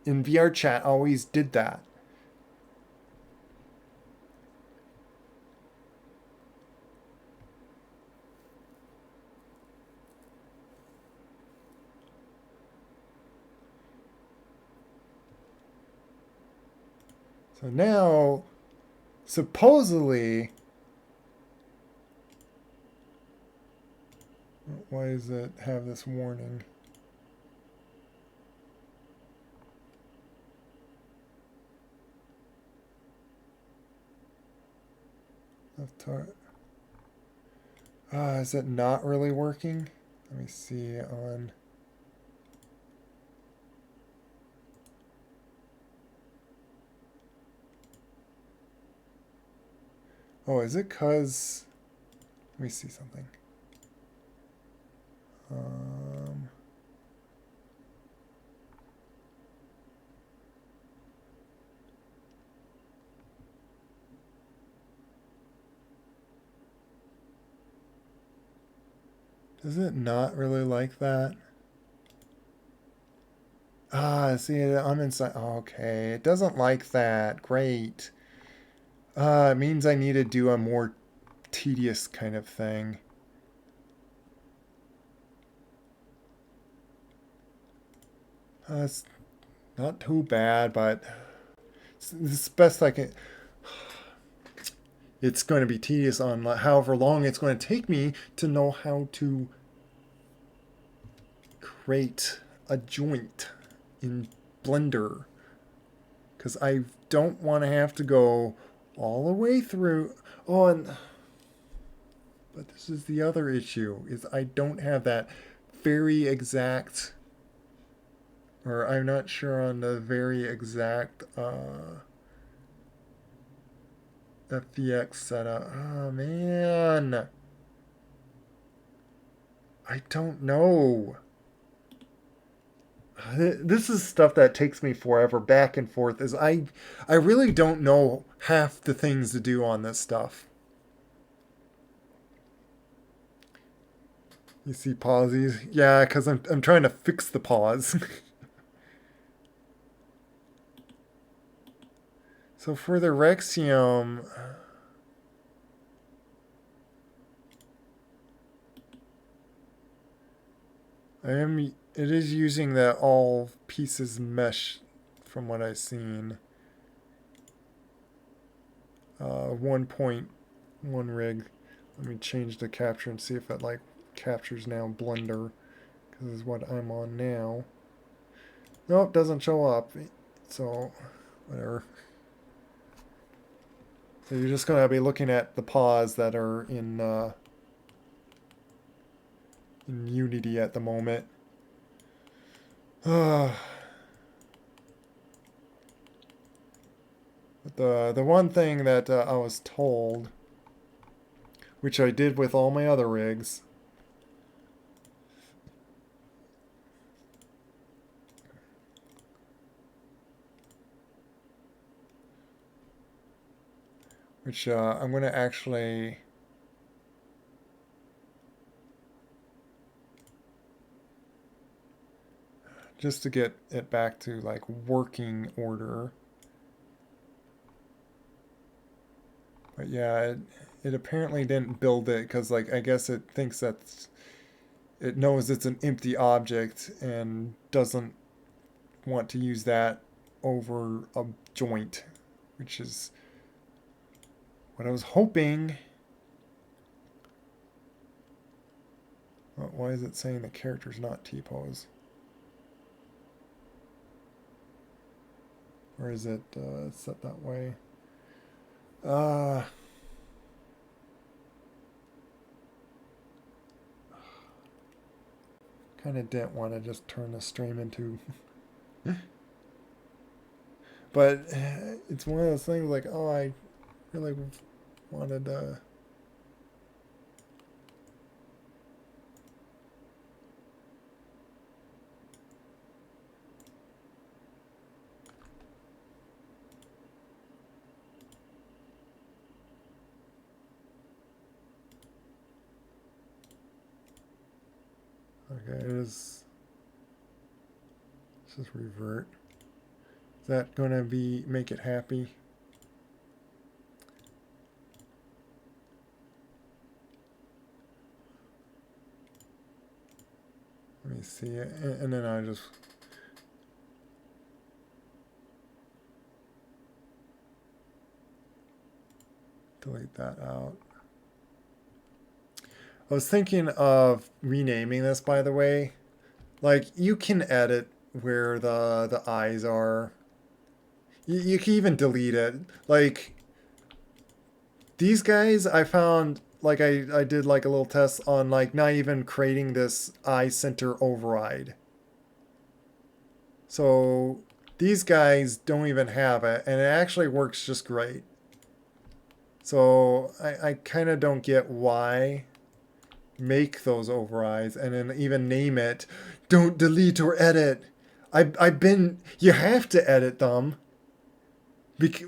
In VR chat always did that. So now, supposedly, why does it have this warning? Is it not really working? Let me see on. Oh, is it cause? Let me see something. Does it not really like that? Ah, see, I'm inside. Okay, it doesn't like that. Great. It means I need to do a more tedious kind of thing. It's not too bad, but it's best I can. It's going to be tedious on however long it's going to take me to know how to create a joint in Blender. Because I don't want to have to go all the way through. Oh, and but this is the other issue, is I don't have that very exact, or I'm not sure on the very exact FVX setup. Oh man, I don't know. This is stuff that takes me forever back and forth. Is I really don't know half the things to do on this stuff. You see pauses? Yeah, because I'm trying to fix the pause. So for the Rexium, it is using that all pieces mesh from what I've seen. 1.1 rig. Let me change the capture and see if it like captures now Blender, because this is what I'm on now. Nope, doesn't show up. So whatever. So you're just gonna be looking at the pause that are in Unity at the moment. But the one thing that I was told, which I did with all my other rigs, which I'm going to actually just to get it back to like working order. But yeah, it apparently didn't build it because like I guess it thinks that it knows it's an empty object and doesn't want to use that over a joint, which is what I was hoping. Why is it saying the character's not T-pose? Or is it set that way? Kind of didn't want to just turn the stream into. But it's one of those things like, oh, I really wanted okay, let's just revert. Is that gonna make it happy? Let me see it, and then I just delete that out. I was thinking of renaming this, by the way. Like, you can edit where the eyes are. You can even delete it. Like, these guys, I found, like, I did, like, a little test on, like, not even creating this eye center override. So, these guys don't even have it, and it actually works just great. So, I kind of don't get why make those overrides and then even name it. Don't delete or edit. You have to edit them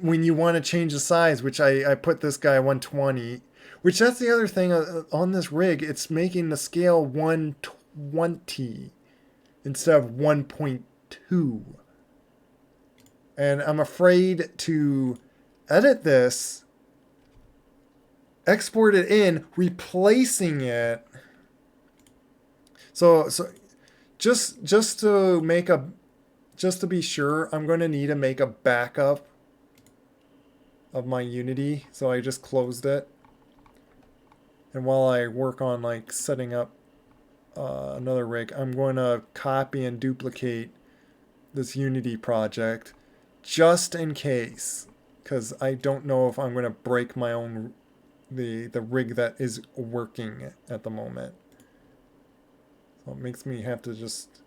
when you want to change the size, which I put this guy 120, Which that's the other thing on this rig. It's making the scale 120 instead of 1.2. And I'm afraid to edit this, export it in, replacing it. So just to make a, just to be sure, I'm going to need to make a backup of my Unity. So I just closed it. And while I work on like setting up another rig, I'm going to copy and duplicate this Unity project just in case, because I don't know if I'm going to break my own the rig that is working at the moment. So it makes me have to just,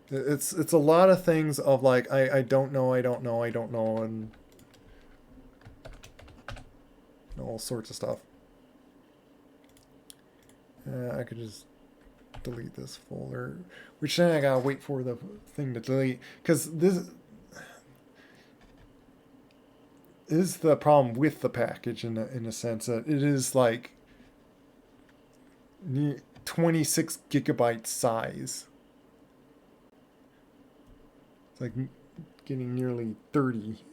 it's a lot of things of like I don't know, and all sorts of stuff. I could just delete this folder, which then I gotta wait for the thing to delete, because this is the problem with the package in a sense that it is like 26 gigabyte size. It's like getting nearly 30.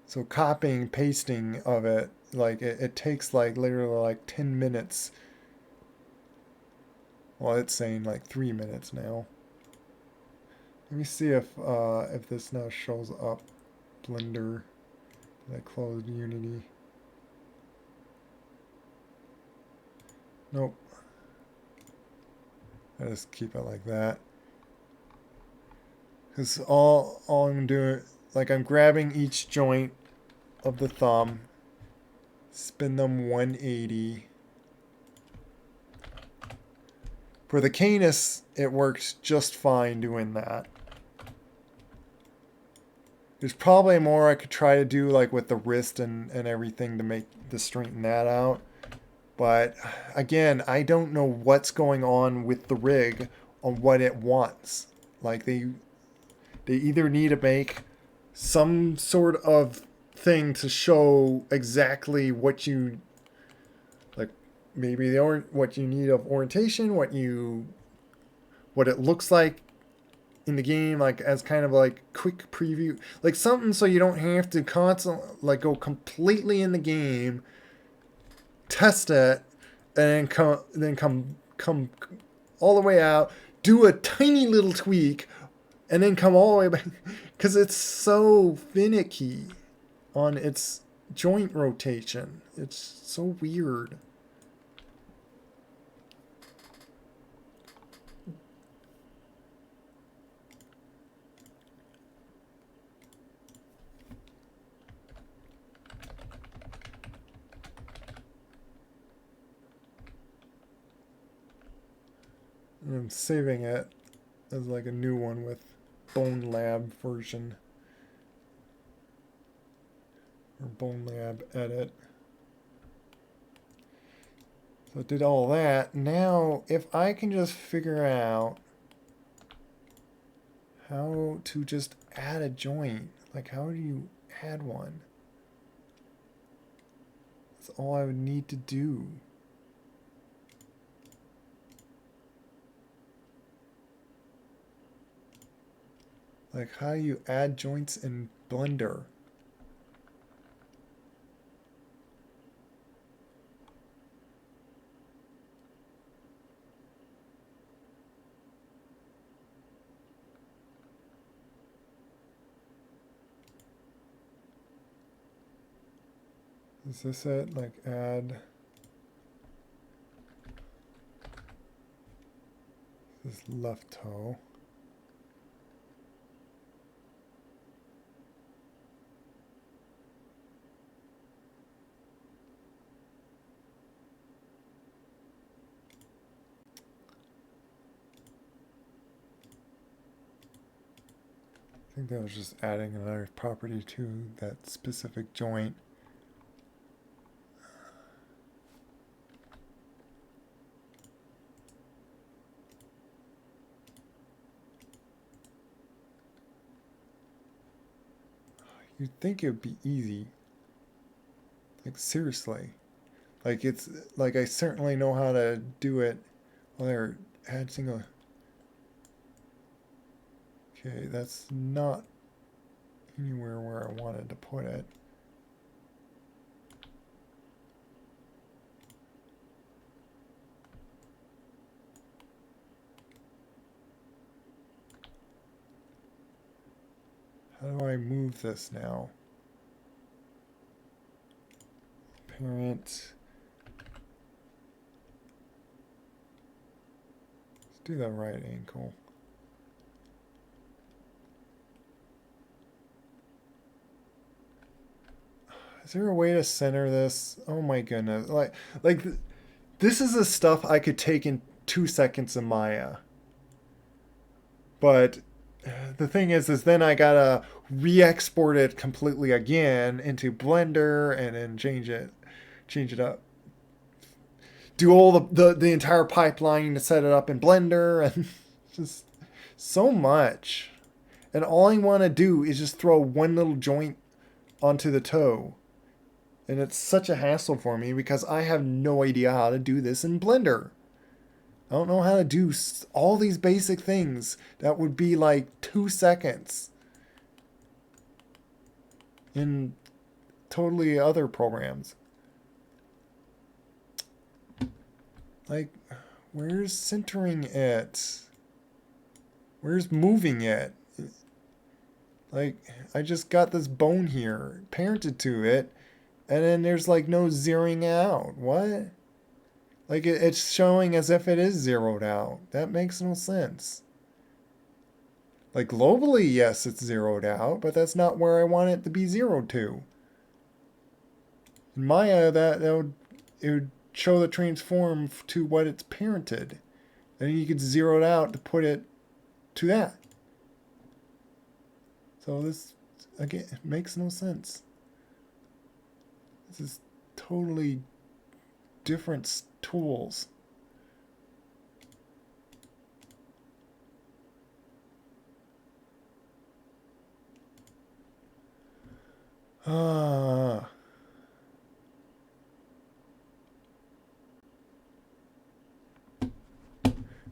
So copying, pasting of it, like it takes like literally like 10 minutes. Well, it's saying like 3 minutes now. Let me see if this now shows up. Blender. I closed Unity. Nope. I just keep it like that. Because all I'm doing, like I'm grabbing each joint of the thumb, spin them 180. For the Canis, it works just fine doing that. There's probably more I could try to do, like with the wrist and everything to straighten that out. But again, I don't know what's going on with the rig on what it wants. Like they either need to make some sort of thing to show exactly what you like, maybe what you need of orientation, what it looks like in the game, like as kind of like quick preview, like something so you don't have to constantly like go completely in the game, test it, and come all the way out, do a tiny little tweak, and then come all the way back, because it's so finicky on its joint rotation. It's so weird. And I'm saving it as like a new one with Bonelab version. Or Bonelab edit. So it did all that. Now, if I can just figure out how to just add a joint. Like, how do you add one? That's all I would need to do. Like, how do you add joints in Blender? Is this it? Like, add this left toe. I think that was just adding another property to that specific joint. You'd think it would be easy. Like, seriously. Like, it's, like, I certainly know how to do it. Well, there, add single. Okay, that's not anywhere where I wanted to put it. How do I move this now? Parent. Let's do the right ankle. Is there a way to center this? Oh my goodness. Like this is the stuff I could take in 2 seconds in Maya. But the thing is then I gotta re-export it completely again into Blender and then change it up. Do all the entire pipeline to set it up in Blender and just so much. And all I want to do is just throw one little joint onto the toe. And it's such a hassle for me because I have no idea how to do this in Blender. I don't know how to do all these basic things that would be like 2 seconds in totally other programs. Like, where's centering it? Where's moving it? Like, I just got this bone here, parented to it, and then there's like no zeroing out. What? Like, it's showing as if it is zeroed out. That makes no sense. Like, globally, yes, it's zeroed out, but that's not where I want it to be zeroed to. In Maya, it would show the transform to what it's parented. And you could zero it out to put it to that. So this, again, makes no sense. This is totally different tools. Ah.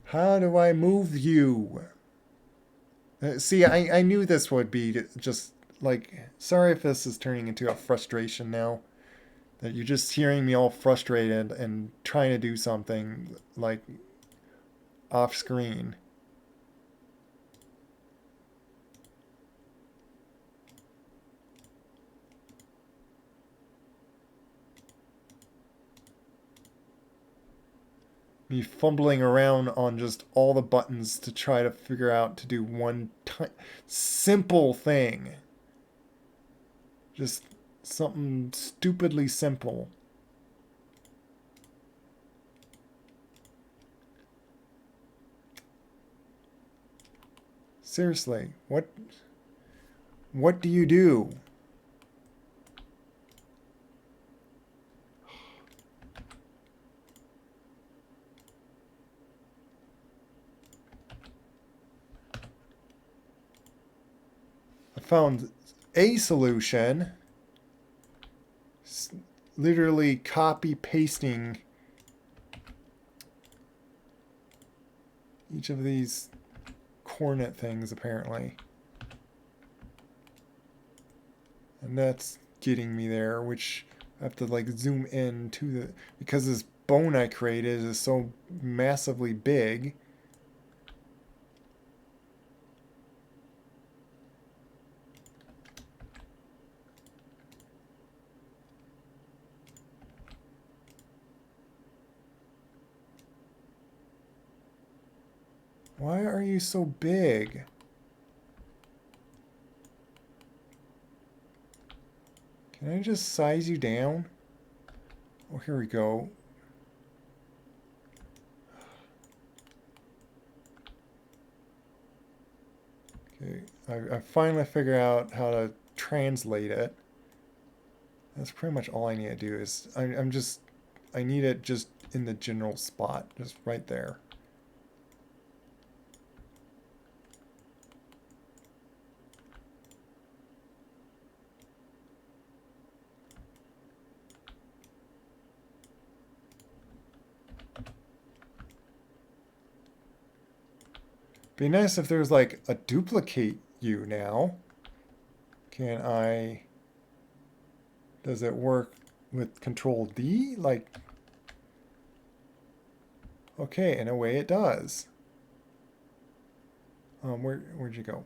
How do I move you? See, I knew this would be just like, sorry if this is turning into a frustration now. That you're just hearing me all frustrated and trying to do something like off screen. Me fumbling around on just all the buttons to try to figure out to do one simple thing. Just something stupidly simple. Seriously, what do you do? I found a solution. Literally copy pasting each of these coordinate things apparently. And that's getting me there, which I have to like zoom in to the, because this bone I created is so massively big. Why are you so big? Can I just size you down? Oh, here we go. Okay, I finally figured out how to translate it. That's pretty much all I need to do is, I need it just in the general spot, just right there. Be nice if there's like a duplicate you now. Can I... Does it work with Control D? Like... Okay, in a way it does. Where'd you go?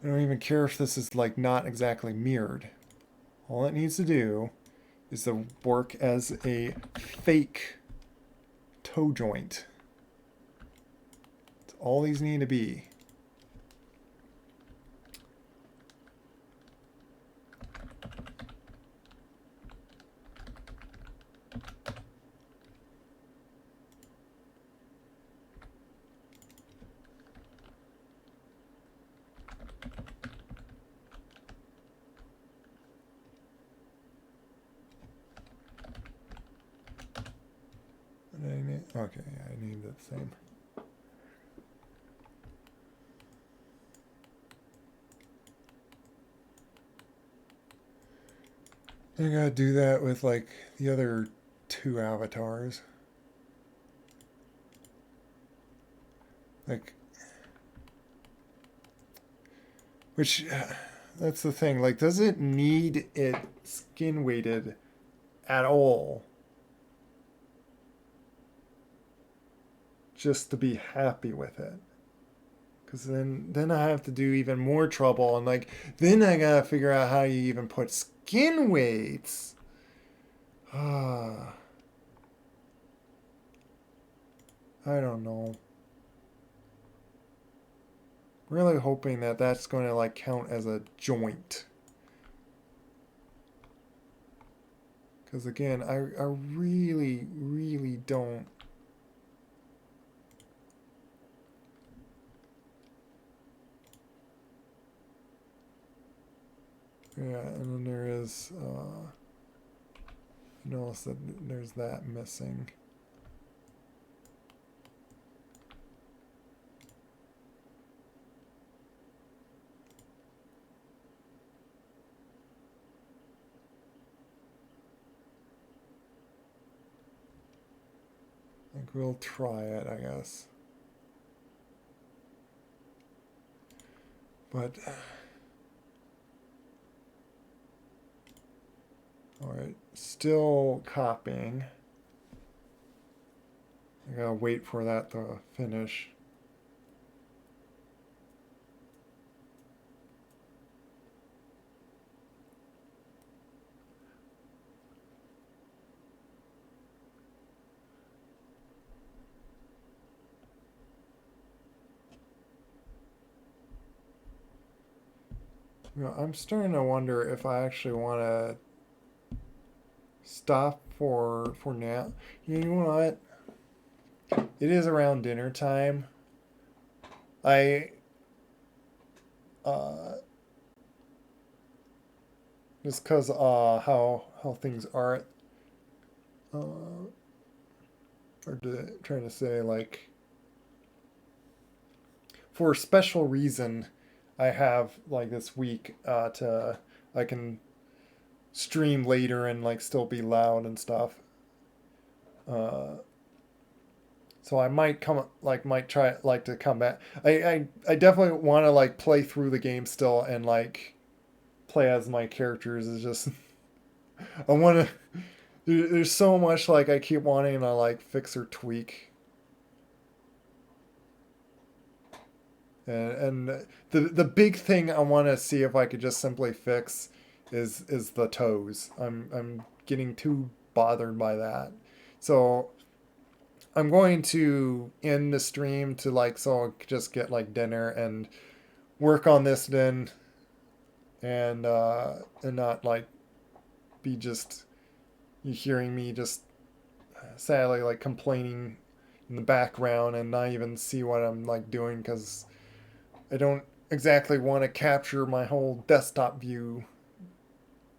I don't even care if this is like not exactly mirrored. All it needs to do is to work as a fake toe joint. That's all these need to be. Okay, I need the same. I gotta do that with like the other two avatars. Like, which, that's the thing. Like, does it need it skin weighted at all? Just to be happy with it. Because then I have to do even more trouble. And like, then I gotta figure out how you even put skin weights. Ah. I don't know. Really hoping that that's going to like count as a joint. Because again, I really, really don't. Yeah, and then there is, notice that there's that missing. I think we'll try it, I guess. But, alright, still copying. I gotta wait for that to finish. You know, I'm starting to wonder if I actually want to stop for now. You know what? It is around dinner time. I just cause how things are, or trying to say like for a special reason, I have like this week to I can stream later and like still be loud and stuff. Uh, so I might might try like to come back. I definitely want to like play through the game still and like play as my characters. Is just I want to. There's so much like I keep wanting to like fix or tweak, and the big thing I want to see if I could just simply fix is the toes. I'm getting too bothered by that, so I'm going to end the stream to like so I just get like dinner and work on this then, and not like be just you hearing me just sadly like complaining in the background and not even see what I'm like doing because I don't exactly want to capture my whole desktop view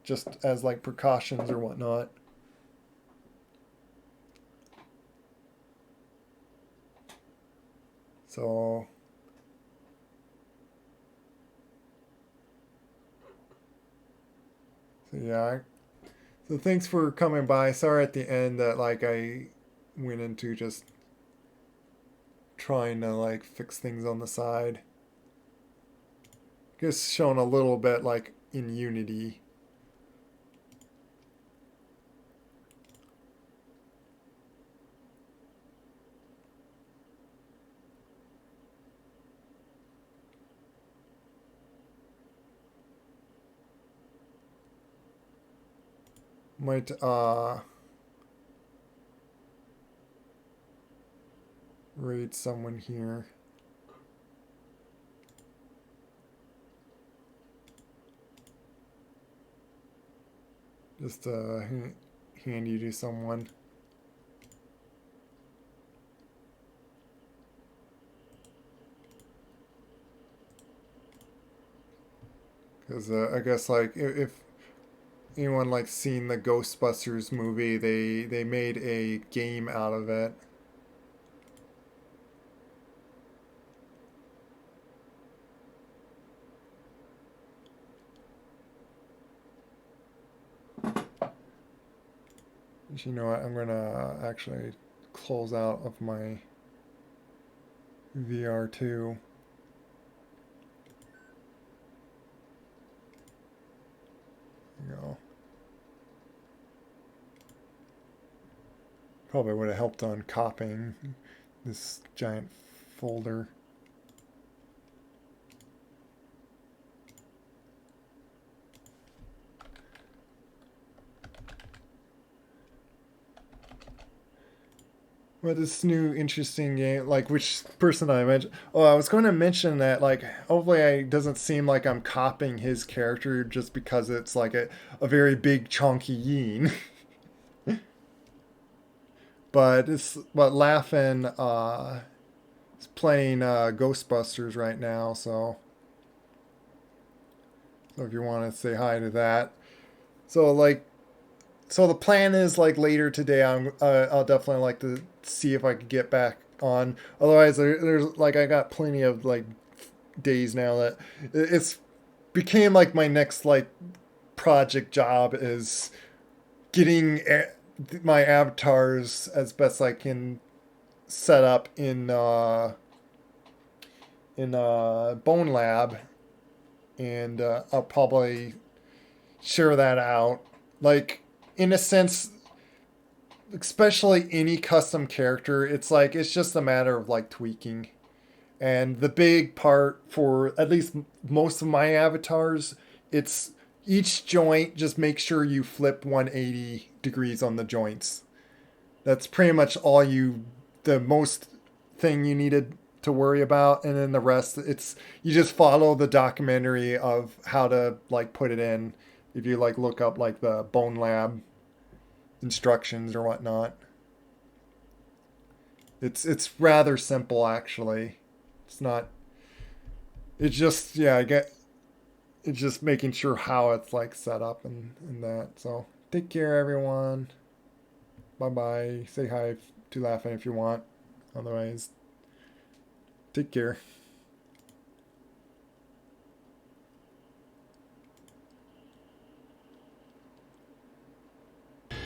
just as like precautions or whatnot. So yeah, So thanks for coming by. Sorry at the end that like I went into just trying to like fix things on the side. Just showing a little bit like in Unity. Might raid someone here. Just hand you to someone. Because I guess like if anyone like seen the Ghostbusters movie, they made a game out of it. You know what? I'm gonna actually close out of my VR2. You know, probably would have helped on copying this giant folder. Well, this new interesting game, like which person I mentioned. Oh, I was going to mention that, like, hopefully it doesn't seem like I'm copying his character just because it's like a very big chonky yin. But laughing is playing Ghostbusters right now, so if you want to say hi to that. So like so the plan is like later today I'll definitely like to see if I could get back on. Otherwise there's like I got plenty of like days now that it's became like my next like project job is getting my avatars as best I can set up in Bonelab, and I'll probably share that out. Like in a sense, especially any custom character, it's like it's just a matter of like tweaking. And the big part for at least most of my avatars, it's each joint, just make sure you flip 180 degrees on the joints. That's pretty much the most thing you needed to worry about. And then the rest, it's, you just follow the documentary of how to like put it in. If you like look up like the Bonelab instructions or whatnot. It's rather simple actually. It's not. It's just yeah. I get. It's just making sure how it's like set up and that. So take care, everyone. Bye bye. Say hi to Laughing if you want. Otherwise, take care.